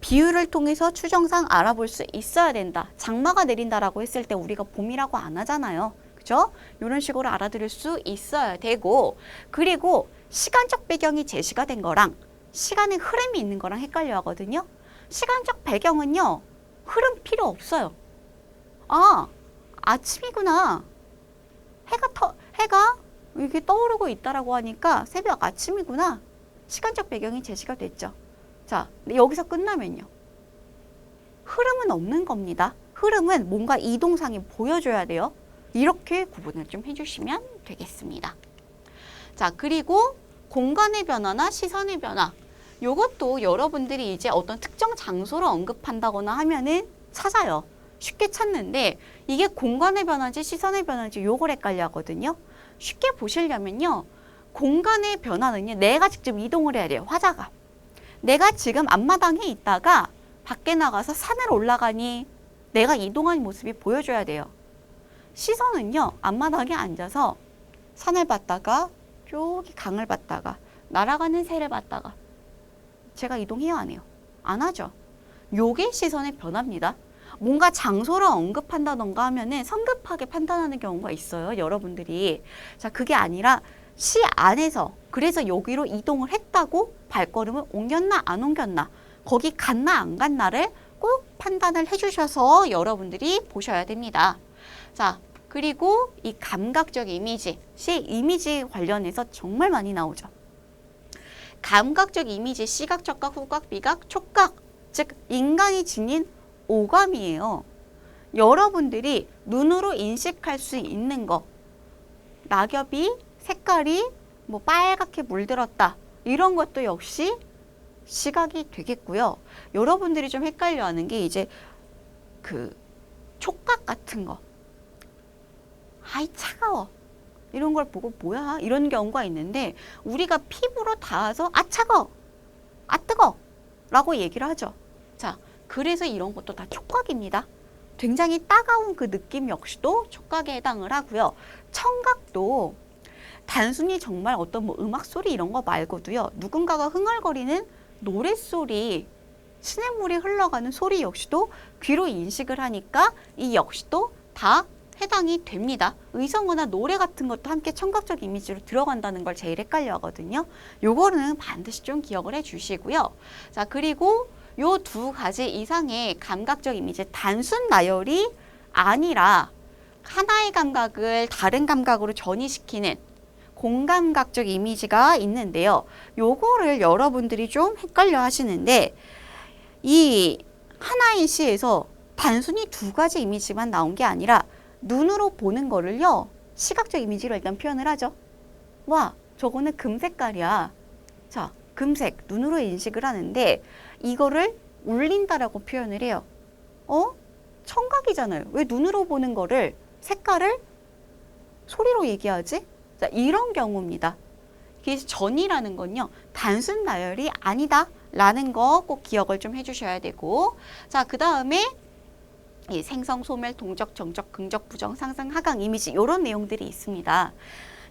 비유를 통해서 추정상 알아볼 수 있어야 된다. 장마가 내린다라고 했을 때 우리가 봄이라고 안 하잖아요. 그죠? 이런 식으로 알아들을 수 있어야 되고, 그리고 시간적 배경이 제시가 된 거랑 시간의 흐름이 있는 거랑 헷갈려 하거든요. 시간적 배경은요, 흐름 필요 없어요. 아, 아침이구나. 해가 이렇게 떠오르고 있다라고 하니까 새벽 아침이구나. 시간적 배경이 제시가 됐죠. 자, 근데 여기서 끝나면요, 흐름은 없는 겁니다. 흐름은 뭔가 이동상이 보여줘야 돼요. 이렇게 구분을 좀 해주시면 되겠습니다. 자, 그리고 공간의 변화나 시선의 변화, 요것도 여러분들이 이제 어떤 특정 장소를 언급한다거나 하면은 찾아요. 쉽게 찾는데 이게 공간의 변화인지 시선의 변화인지 요걸 헷갈려 하거든요. 쉽게 보시려면요, 공간의 변화는요, 내가 직접 이동을 해야 돼요. 화자가. 내가 지금 앞마당에 있다가 밖에 나가서 산을 올라가니 내가 이동하는 모습이 보여줘야 돼요. 시선은요, 앞마당에 앉아서 산을 봤다가 저기 강을 봤다가 날아가는 새를 봤다가 제가 이동해요, 안 해요? 안 하죠. 요게 시선의 변화입니다. 뭔가 장소를 언급한다던가 하면은 성급하게 판단하는 경우가 있어요, 여러분들이. 자, 그게 아니라 시 안에서, 그래서 여기로 이동을 했다고 발걸음을 옮겼나 안 옮겼나, 거기 갔나 안 갔나를 꼭 판단을 해주셔서 여러분들이 보셔야 됩니다. 자, 그리고 이 감각적 이미지, 시 이미지 관련해서 정말 많이 나오죠. 감각적 이미지, 시각, 촉각, 후각, 미각, 촉각, 즉 인간이 지닌 오감이에요. 여러분들이 눈으로 인식할 수 있는 거, 낙엽이 색깔이 뭐 빨갛게 물들었다, 이런 것도 역시 시각이 되겠고요. 여러분들이 좀 헷갈려하는 게 이제 그 촉각 같은 거, 아이 차가워, 이런 걸 보고 뭐야 이런 경우가 있는데, 우리가 피부로 닿아서 아 차가워, 아 뜨거 라고 얘기를 하죠. 자, 그래서 이런 것도 다 촉각입니다. 굉장히 따가운 그 느낌 역시도 촉각에 해당을 하고요. 청각도 단순히 정말 어떤 뭐 음악 소리 이런 거 말고도요, 누군가가 흥얼거리는 노랫소리, 시냇물이 흘러가는 소리 역시도 귀로 인식을 하니까 이 역시도 다 해당이 됩니다. 의성어나 노래 같은 것도 함께 청각적 이미지로 들어간다는 걸 제일 헷갈려 하거든요. 요거는 반드시 좀 기억을 해 주시고요. 자, 그리고 요 두 가지 이상의 감각적 이미지, 단순 나열이 아니라 하나의 감각을 다른 감각으로 전이시키는 공감각적 이미지가 있는데요. 요거를 여러분들이 좀 헷갈려 하시는데, 이 하나의 시에서 단순히 두 가지 이미지만 나온 게 아니라 눈으로 보는 거를요, 시각적 이미지로 일단 표현을 하죠. 와, 저거는 금색깔이야. 자, 금색, 눈으로 인식을 하는데 이거를 울린다라고 표현을 해요. 청각이잖아요. 왜 눈으로 보는 거를, 색깔을 소리로 얘기하지? 자, 이런 경우입니다. 그래서 전이라는 건요, 단순 나열이 아니다 라는 거 꼭 기억을 좀 해주셔야 되고, 자, 그 다음에 이 생성, 소멸, 동적, 정적, 긍적, 부정, 상승, 하강, 이미지 이런 내용들이 있습니다.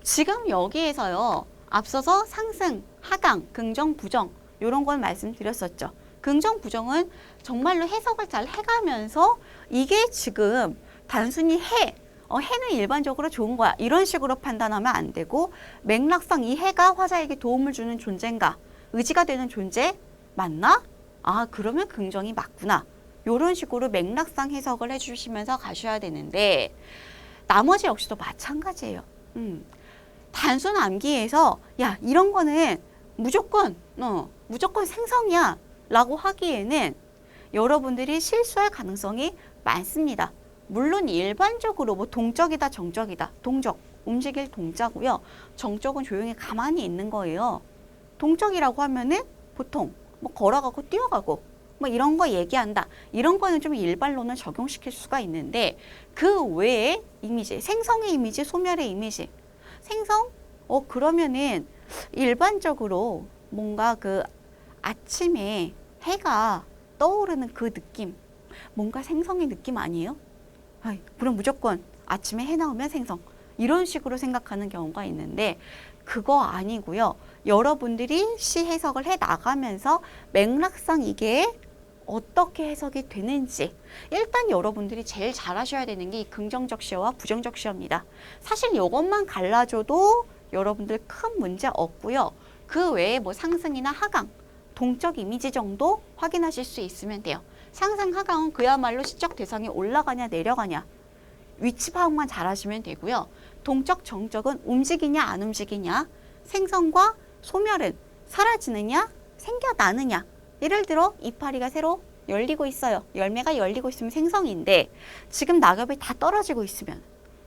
지금 여기에서요, 앞서서 상승, 하강, 긍정, 부정 이런 건 말씀드렸었죠. 긍정, 부정은 정말로 해석을 잘 해가면서 이게 지금 단순히 해는 일반적으로 좋은 거야 이런 식으로 판단하면 안 되고, 맥락상 이 해가 화자에게 도움을 주는 존재인가, 의지가 되는 존재 맞나? 아, 그러면 긍정이 맞구나. 이런 식으로 맥락상 해석을 해주시면서 가셔야 되는데, 나머지 역시도 마찬가지예요. 단순 암기에서 야, 이런 거는 무조건 생성이야 라고 하기에는 여러분들이 실수할 가능성이 많습니다. 물론 일반적으로 뭐 동적이다, 정적이다. 동적, 움직일 동자고요. 정적은 조용히 가만히 있는 거예요. 동적이라고 하면은 보통 뭐 걸어가고 뛰어가고 뭐 이런 거 얘기한다. 이런 거는 좀 일반론을 적용시킬 수가 있는데, 그 외에 이미지, 생성의 이미지, 소멸의 이미지. 생성? 그러면은 일반적으로 뭔가 그 아침에 해가 떠오르는 그 느낌, 뭔가 생성의 느낌 아니에요? 그럼 무조건 아침에 해 나오면 생성. 이런 식으로 생각하는 경우가 있는데, 그거 아니고요. 여러분들이 시 해석을 해 나가면서 맥락상 이게 어떻게 해석이 되는지, 일단 여러분들이 제일 잘 하셔야 되는 게 이 긍정적 시어와 부정적 시어입니다. 사실 이것만 갈라줘도 여러분들 큰 문제 없고요. 그 외에 뭐 상승이나 하강, 동적 이미지 정도 확인하실 수 있으면 돼요. 상승, 하강은 그야말로 시적 대상이 올라가냐 내려가냐 위치 파악만 잘 하시면 되고요. 동적, 정적은 움직이냐 안 움직이냐, 생성과 소멸은 사라지느냐 생겨나느냐. 예를 들어 이파리가 새로 열리고 있어요. 열매가 열리고 있으면 생성인데, 지금 낙엽이 다 떨어지고 있으면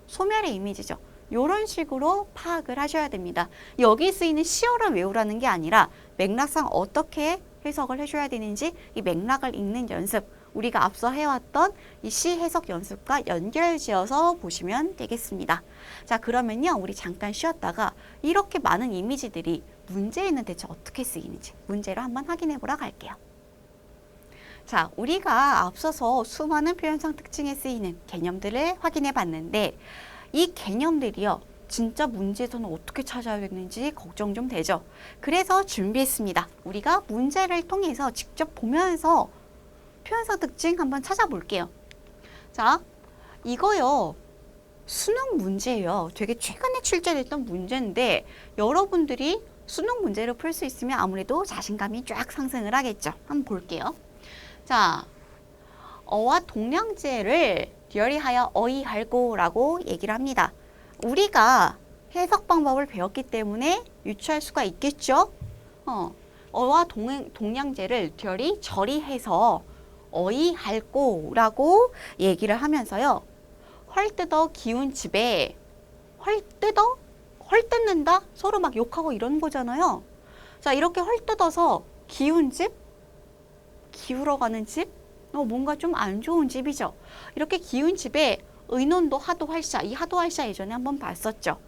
소멸의 이미지죠. 이런 식으로 파악을 하셔야 됩니다. 여기 쓰이는 시어를 외우라는 게 아니라 맥락상 어떻게 해석을 해줘야 되는지 이 맥락을 읽는 연습, 우리가 앞서 해왔던 이 시 해석 연습과 연결지어서 보시면 되겠습니다. 자, 그러면요, 우리 잠깐 쉬었다가 이렇게 많은 이미지들이 문제에는 대체 어떻게 쓰이는지 문제로 한번 확인해 보러 갈게요. 자, 우리가 앞서서 수많은 표현상 특징에 쓰이는 개념들을 확인해 봤는데, 이 개념들이요, 진짜 문제에서는 어떻게 찾아야 되는지 걱정 좀 되죠. 그래서 준비했습니다. 우리가 문제를 통해서 직접 보면서 표현상 특징 한번 찾아볼게요. 자, 이거요, 수능 문제예요. 되게 최근에 출제됐던 문제인데, 여러분들이 수능 문제를 풀 수 있으면 아무래도 자신감이 쫙 상승을 하겠죠. 한번 볼게요. 자, 어와 동량제를 듀얼리하여 어이할고라고 얘기를 합니다. 우리가 해석 방법을 배웠기 때문에 유추할 수가 있겠죠. 어와 동량제를 듀얼이 절이해서 어이할고라고 얘기를 하면서요. 헐뜯어 기운 집에 헐뜯는다? 서로 막 욕하고 이런 거잖아요. 자, 이렇게 헐뜯어서 기운 집? 기울어 가는 집? 뭔가 좀 안 좋은 집이죠. 이렇게 기운 집에 의논도 하도할샤, 이 하도할샤 예전에 한번 봤었죠.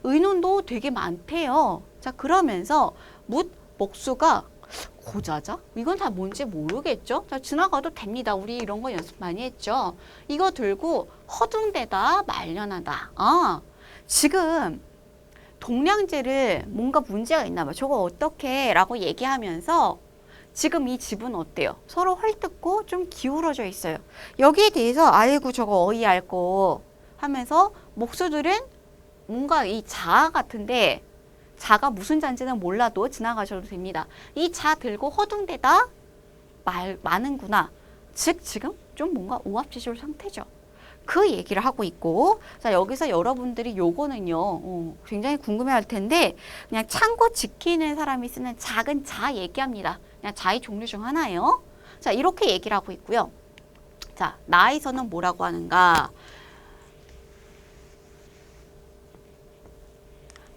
의논도 되게 많대요. 자, 그러면서 목수가 고자자? 이건 다 뭔지 모르겠죠? 자, 지나가도 됩니다. 우리 이런 거 연습 많이 했죠. 이거 들고 허둥대다 말려나다. 지금 동량제를 뭔가 문제가 있나 봐. 저거 어떻게 라고 얘기하면서 지금 이 집은 어때요? 서로 헐뜯고 좀 기울어져 있어요. 여기에 대해서 아이고 저거 어이할거 하면서 목수들은 뭔가 이 자 같은데 자가 무슨 자인지는 몰라도 지나가셔도 됩니다. 이 자 들고 허둥대다 마는구나. 즉 지금 좀 뭔가 오합지졸 상태죠. 그 얘기를 하고 있고, 자 여기서 여러분들이 요거는요 굉장히 궁금해할 텐데 그냥 창고 지키는 사람이 쓰는 작은 자 얘기합니다. 그냥 자의 종류 중 하나예요. 자 이렇게 얘기를 하고 있고요. 자 나에서는 뭐라고 하는가?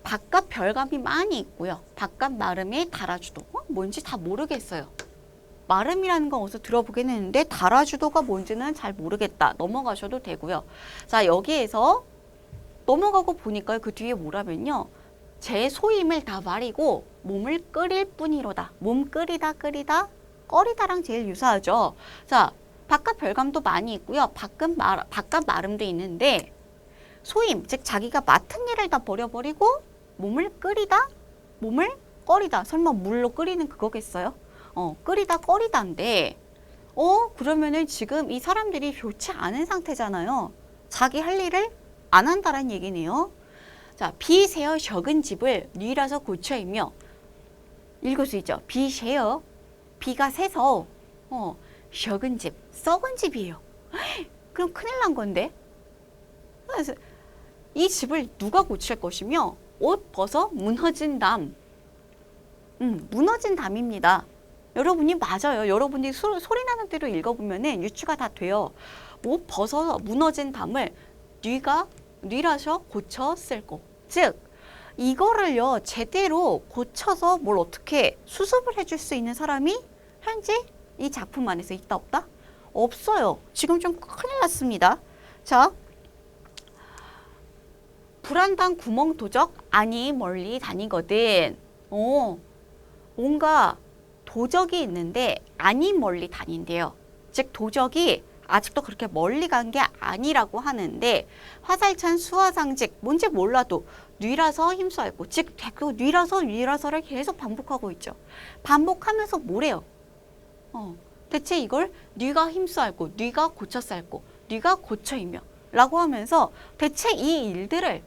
바깥 별감이 많이 있고요. 바깥 마름에 달아주도 뭔지 다 모르겠어요. 마름이라는 건 어디서 들어보긴 했는데 달아주도가 뭔지는 잘 모르겠다. 넘어가셔도 되고요. 자 여기에서 넘어가고 보니까 그 뒤에 뭐라면요. 제 소임을 다 말이고 몸을 끓일 뿐이로다. 몸 끓이다 꺼리다랑 제일 유사하죠. 자 바깥 별감도 많이 있고요. 바깥 마름도 있는데 소임 즉 자기가 맡은 일을 다 버려버리고 몸을 끓이다 몸을 꺼리다. 설마 물로 끓이는 그거겠어요? 끓이다 꺼리다인데 그러면은 지금 이 사람들이 좋지 않은 상태잖아요. 자기 할 일을 안 한다는 얘기네요. 자, 비세어 적은 집을 뉘라서 고쳐이며 읽을 수 있죠. 비세어 비가 새서 적은 집 썩은 집이에요. 그럼 큰일 난 건데. 그래서 이 집을 누가 고칠 것이며 옷 벗어 무너진 담. 무너진 담입니다. 여러분이 맞아요. 여러분이 소리 나는 대로 읽어보면은 유추가 다 돼요. 옷 벗어 무너진 담을 뉘라서 고쳤을 거. 즉 이거를요 제대로 고쳐서 뭘 어떻게 수습을 해줄 수 있는 사람이 현재 이 작품 안에서 있다 없다? 없어요. 지금 좀 큰일 났습니다. 자, 불안당 구멍 도적 아니 멀리 다니거든. 뭔가 도적이 있는데 아니 멀리 다닌대요. 즉 도적이 아직도 그렇게 멀리 간 게 아니라고 하는데 화살찬 수화상직 뭔지 몰라도 뉘라서 힘써있고 즉 뉘라서를 계속 반복하고 있죠. 반복하면서 뭐래요? 대체 이걸 뉘가 힘써있고 뉘가 고쳐싸있고 뉘가 고쳐이며 라고 하면서 대체 이 일들을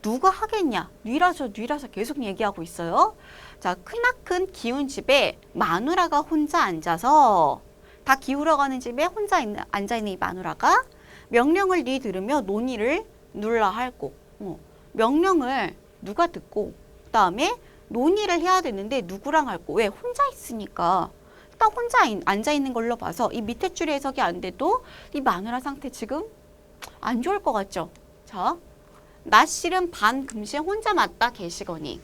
누가 하겠냐? 뉘라서 계속 얘기하고 있어요. 자, 크나큰 기운 집에 마누라가 혼자 앉아서 다 기울어가는 집에 혼자 앉아있는 이 마누라가 명령을 들으며 논의를 눌러 할고 명령을 누가 듣고 그다음에 논의를 해야 되는데 누구랑 할고 왜? 혼자 있으니까 딱 혼자 앉아있는 걸로 봐서 이 밑에 줄에 해석이 안 돼도 이 마누라 상태 지금 안 좋을 것 같죠? 자, 낮 실은 반 금신 혼자 맞다 계시거니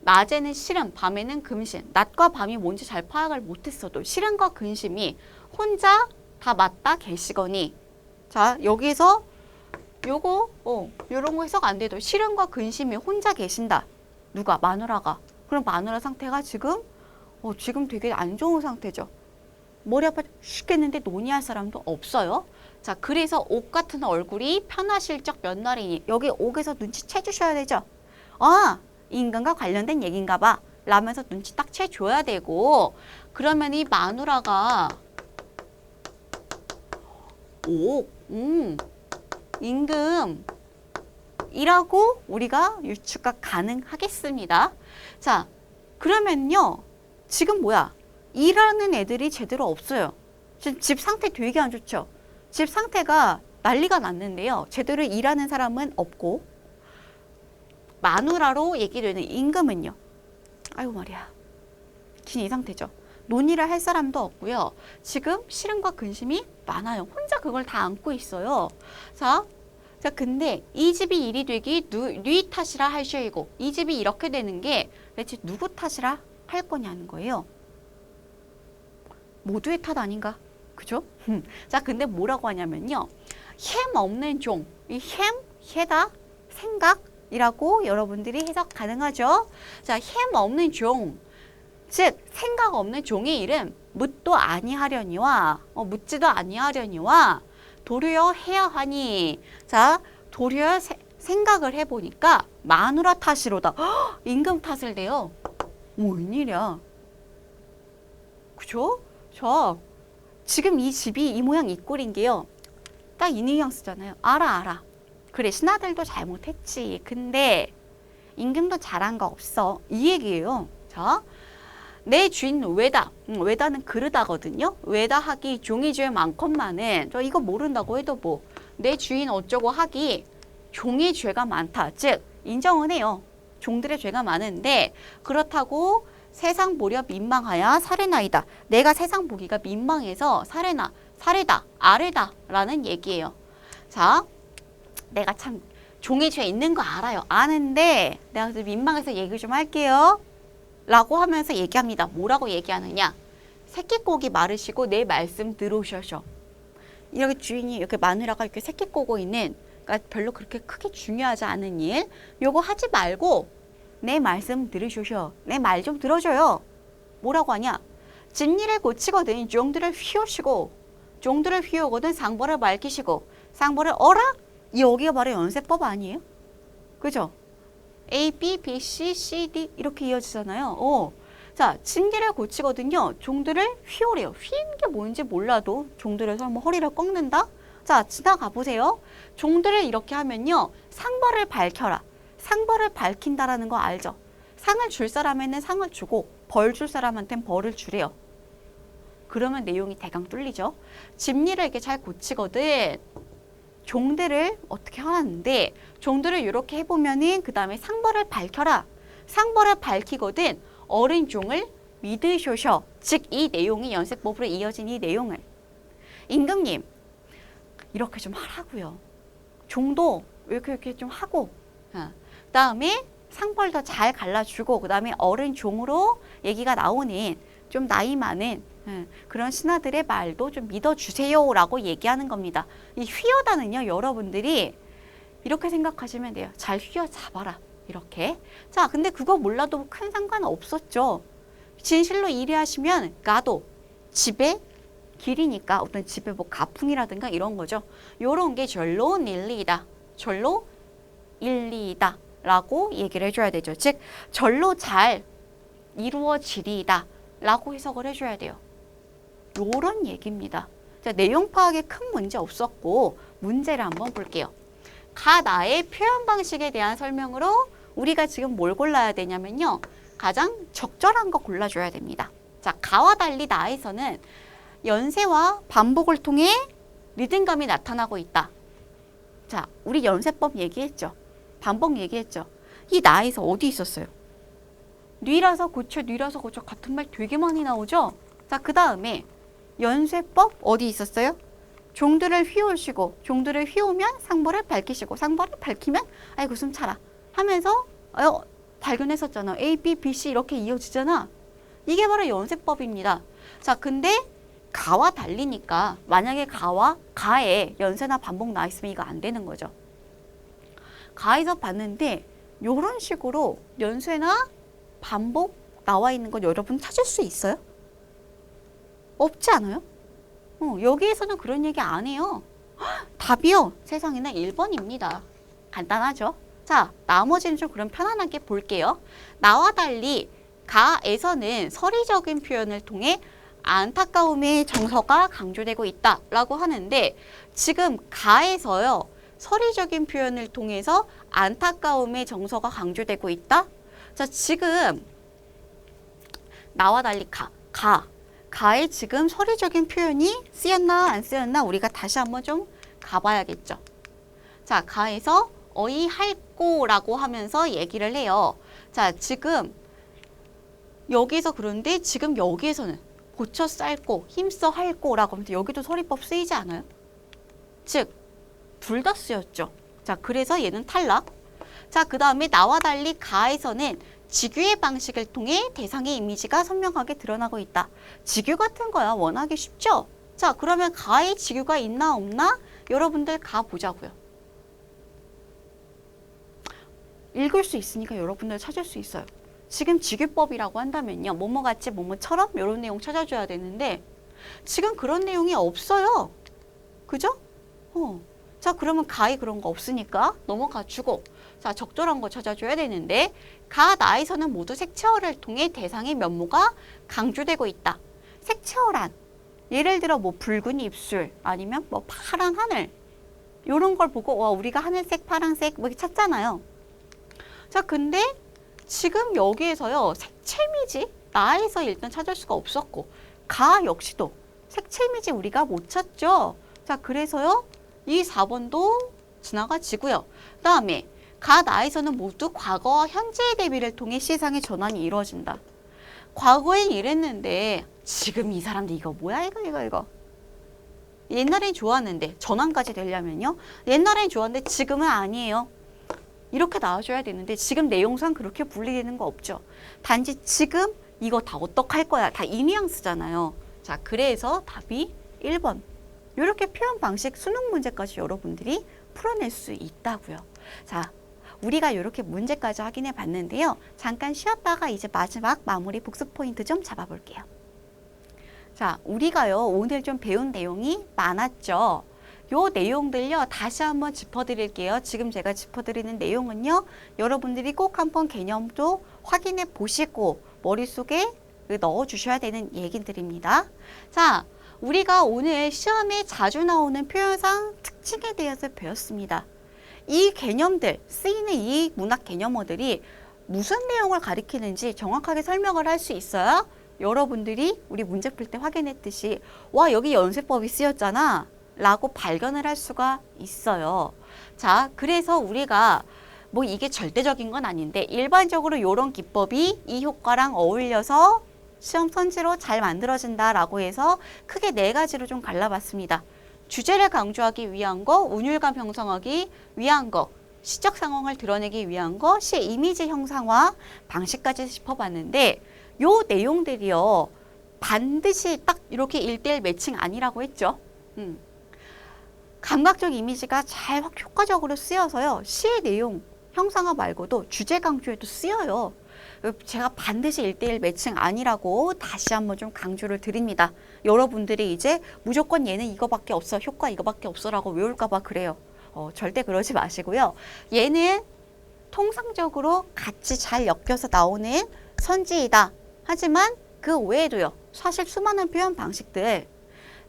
낮에는 실은 밤에는 금신 낮과 밤이 뭔지 잘 파악을 못했어도 실은과 근심이 혼자 다 맞다 계시거니 자 여기서 요거 요런 거 해석 안 돼도 실은과 근심이 혼자 계신다. 누가? 마누라가. 그럼 마누라 상태가 지금 되게 안 좋은 상태죠. 머리 아파 죽겠는데 논의할 사람도 없어요. 자, 그래서 옥 같은 얼굴이 편하실 적 몇 날이니 여기 옥에서 눈치채 주셔야 되죠. 인간과 관련된 얘기인가 봐 라면서 눈치 딱 채줘야 되고 그러면 이 마누라가 옥, 임금이라고 우리가 유추가 가능하겠습니다. 자, 그러면요 지금 뭐야? 일하는 애들이 제대로 없어요. 지금 집 상태 되게 안 좋죠. 집 상태가 난리가 났는데요. 제대로 일하는 사람은 없고 마누라로 얘기되는 임금은요. 아이고 말이야. 긴 이 상태죠. 논의를 할 사람도 없고요. 지금 실은과 근심이 많아요. 혼자 그걸 다 안고 있어요. 자, 근데 이 집이 일이 되기 뉘 탓이라 할 셔이고 이 집이 이렇게 되는 게 대체 누구 탓이라 할 거냐는 거예요. 모두의 탓 아닌가? 그죠? 자, 근데 뭐라고 하냐면요. 햄 없는 종. 이 해다 생각이라고 여러분들이 해석 가능하죠. 자, 햄 없는 종. 즉, 생각 없는 종의 일은 묻도 아니하려니와 묻지도 아니하려니와 도리어 해야 하니. 자, 도리어 생각을 해보니까 마누라 탓이로다. 임금 탓을 대요. 웬일이야. 그죠? 지금 이 집이 이 모양 이 꼴인 게요. 딱 이 뉘앙스잖아요. 알아. 그래, 신하들도 잘못했지. 근데 임금도 잘한 거 없어. 이 얘기예요. 자, 내 주인 외다. 외다는 그르다거든요. 외다 하기 종이 죄 많건만은 저 이거 모른다고 해도 뭐 내 주인 어쩌고 하기 종이 죄가 많다. 즉 인정은 해요. 종들의 죄가 많은데 그렇다고 세상 보려 민망하야 사례나이다. 내가 세상 보기가 민망해서 사례다, 아래다 라는 얘기예요. 자, 내가 참 종이 죄 있는 거 알아요. 아는데 내가 민망해서 얘기 좀 할게요. 라고 하면서 얘기합니다. 뭐라고 얘기하느냐. 새끼꼬기 마르시고 내 말씀 들으셔서. 이렇게 주인이 이렇게 마누라가 이렇게 새끼 꼬고 있는, 그러니까 별로 그렇게 크게 중요하지 않은 일, 요거 하지 말고 내 말씀 들으셔서. 내 말 좀 들어줘요. 뭐라고 하냐. 집일을 고치거든 종들을 휘우시고, 종들을 휘우거든 상벌을 밝히시고, 상벌을 어라? 여기가 바로 연세법 아니에요? 그죠? A, B, B, C, C, D 이렇게 이어지잖아요. 자, 징계를 고치거든요. 종들을 휘오래요. 휘는 게 뭔지 몰라도 종들을 설마 허리를 꺾는다? 자, 지나가 보세요. 종들을 이렇게 하면요. 상벌을 밝혀라. 상벌을 밝힌다라는 거 알죠? 상을 줄 사람에는 상을 주고 벌 줄 사람한테는 벌을 주래요. 그러면 내용이 대강 뚫리죠. 집일을 이렇게 잘 고치거든. 종들을 어떻게 하는데 종들을 이렇게 해보면은 그 다음에 상벌을 밝혀라. 상벌을 밝히거든 어른 종을 믿으셔서. 즉 이 내용이 연세법으로 이어진 이 내용을 임금님 이렇게 좀 하라고요. 종도 이렇게 좀 하고 그 다음에 상벌도 잘 갈라주고 그 다음에 어른 종으로 얘기가 나오는 좀 나이 많은 그런 신하들의 말도 좀 믿어주세요 라고 얘기하는 겁니다. 이 휘어다는요 여러분들이 이렇게 생각하시면 돼요. 잘 휘어잡아라 이렇게. 자, 근데 그거 몰라도 큰 상관 없었죠. 진실로 일하시면 가도 집의 길이니까 어떤 집의 뭐 가풍이라든가 이런 거죠. 요런 게 절로 일리이다. 절로 일리이다 라고 얘기를 해줘야 되죠. 즉 절로 잘 이루어지리이다 라고 해석을 해줘야 돼요. 요런 얘기입니다. 자, 내용 파악에 큰 문제 없었고 문제를 한번 볼게요. 가 나의 표현 방식에 대한 설명으로 우리가 지금 뭘 골라야 되냐면요. 가장 적절한 거 골라줘야 됩니다. 자, 가와 달리 나에서는 연세와 반복을 통해 리듬감이 나타나고 있다. 자, 우리 연세법 얘기했죠. 반복 얘기했죠. 이 나에서 어디 있었어요? 뉘라서 고쳐 같은 말 되게 많이 나오죠. 자, 그 다음에 연세법 어디 있었어요? 종들을 휘우시고, 종들을 휘우면 상벌을 밝히시고, 상벌을 밝히면 아이고 숨 차라 하면서 발견했었잖아. A, B, B, C 이렇게 이어지잖아. 이게 바로 연세법입니다. 자, 근데 가와 달리니까 만약에 가에 연세나 반복 나와 있으면 이거 안 되는 거죠. 가에서 봤는데 이런 식으로 연세나 반복 나와 있는 건 여러분 찾을 수 있어요? 없지 않아요? 여기에서는 그런 얘기 안 해요. 답이요. 세상에는 1번입니다. 간단하죠? 자, 나머지는 좀 그럼 편안하게 볼게요. 나와 달리 가에서는 서리적인 표현을 통해 안타까움의 정서가 강조되고 있다라고 하는데 지금 가에서요. 서리적인 표현을 통해서 안타까움의 정서가 강조되고 있다. 자, 지금 나와 달리 가에 지금 서리적인 표현이 쓰였나 안 쓰였나 우리가 다시 한번 좀 가봐야겠죠. 자, 가에서 어이할꼬라고 하면서 얘기를 해요. 자, 지금 여기서 그런데 지금 여기에서는 고쳐 쌀꼬, 힘써 할꼬라고 하면서 여기도 서리법 쓰이지 않아요? 즉, 둘 다 쓰였죠. 자, 그래서 얘는 탈락. 자, 그 다음에 나와 달리 가에서는 직유의 방식을 통해 대상의 이미지가 선명하게 드러나고 있다. 직유 같은 거야 원하기 쉽죠? 자, 그러면 가에 직유가 있나 없나? 여러분들 가 보자고요. 읽을 수 있으니까 여러분들 찾을 수 있어요. 지금 직유법이라고 한다면요. 뭐뭐같이 뭐뭐처럼 이런 내용 찾아줘야 되는데 지금 그런 내용이 없어요. 그죠? 자, 그러면 가에 그런 거 없으니까 넘어가 주고 자, 적절한 거 찾아줘야 되는데 가 나에서는 모두 색채어를 통해 대상의 면모가 강조되고 있다. 색채어란 예를 들어 뭐 붉은 입술 아니면 뭐 파란 하늘 이런 걸 보고 와 우리가 하늘색, 파란색 뭐 이렇게 찾잖아요. 자, 근데 지금 여기에서요. 색채미지 나에서 일단 찾을 수가 없었고 가 역시도 색채미지 우리가 못 찾죠. 자, 그래서요. 이 4번도 지나가지고요. 그 다음에 가 나에서는 모두 과거와 현재의 대비를 통해 시상의 전환이 이루어진다. 과거엔 이랬는데 지금 이 사람들 이거 뭐야 이거. 옛날엔 좋았는데 전환까지 되려면요. 옛날엔 좋았는데 지금은 아니에요. 이렇게 나와줘야 되는데 지금 내용상 그렇게 분리되는 거 없죠. 단지 지금 이거 다 어떡할 거야. 다 이 뉘앙스잖아요. 자, 그래서 답이 1번. 이렇게 표현 방식 수능 문제까지 여러분들이 풀어낼 수 있다고요. 자, 우리가 이렇게 문제까지 확인해 봤는데요. 잠깐 쉬었다가 이제 마지막 마무리 복습 포인트 좀 잡아볼게요. 자, 우리가요 오늘 좀 배운 내용이 많았죠. 요 내용들요 다시 한번 짚어드릴게요. 지금 제가 짚어드리는 내용은요 여러분들이 꼭 한번 개념도 확인해 보시고 머릿속에 넣어 주셔야 되는 얘기들입니다. 자, 우리가 오늘 시험에 자주 나오는 표현상 특징에 대해서 배웠습니다. 이 개념들, 쓰이는 이 문학 개념어들이 무슨 내용을 가리키는지 정확하게 설명을 할 수 있어야 여러분들이 우리 문제 풀 때 확인했듯이 와 여기 연세법이 쓰였잖아 라고 발견을 할 수가 있어요. 자, 그래서 우리가 뭐 이게 절대적인 건 아닌데 일반적으로 이런 기법이 이 효과랑 어울려서 시험 선지로 잘 만들어진다라고 해서 크게 4가지로 좀 갈라봤습니다. 주제를 강조하기 위한 거, 운율감 형성하기 위한 거, 시적 상황을 드러내기 위한 거, 시의 이미지 형상화 방식까지 짚어봤는데 요 내용들이요 반드시 딱 이렇게 1:1 매칭 아니라고 했죠. 감각적 이미지가 잘 효과적으로 쓰여서요 시의 내용 형상화 말고도 주제 강조에도 쓰여요. 제가 반드시 1:1 매칭 아니라고 다시 한번 좀 강조를 드립니다. 여러분들이 이제 무조건 얘는 이거밖에 없어, 효과 이거밖에 없어라고 외울까봐 그래요. 절대 그러지 마시고요. 얘는 통상적으로 같이 잘 엮여서 나오는 선지이다. 하지만 그 외에도요. 사실 수많은 표현 방식들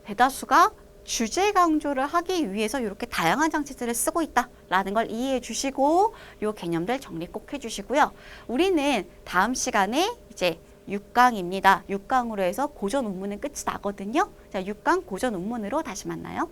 대다수가 주제 강조를 하기 위해서 이렇게 다양한 장치들을 쓰고 있다라는 걸 이해해 주시고 이 개념들 정리 꼭 해주시고요. 우리는 다음 시간에 이제 6강입니다. 6강으로 해서 고전 운문은 끝이 나거든요. 자, 6강 고전 운문으로 다시 만나요.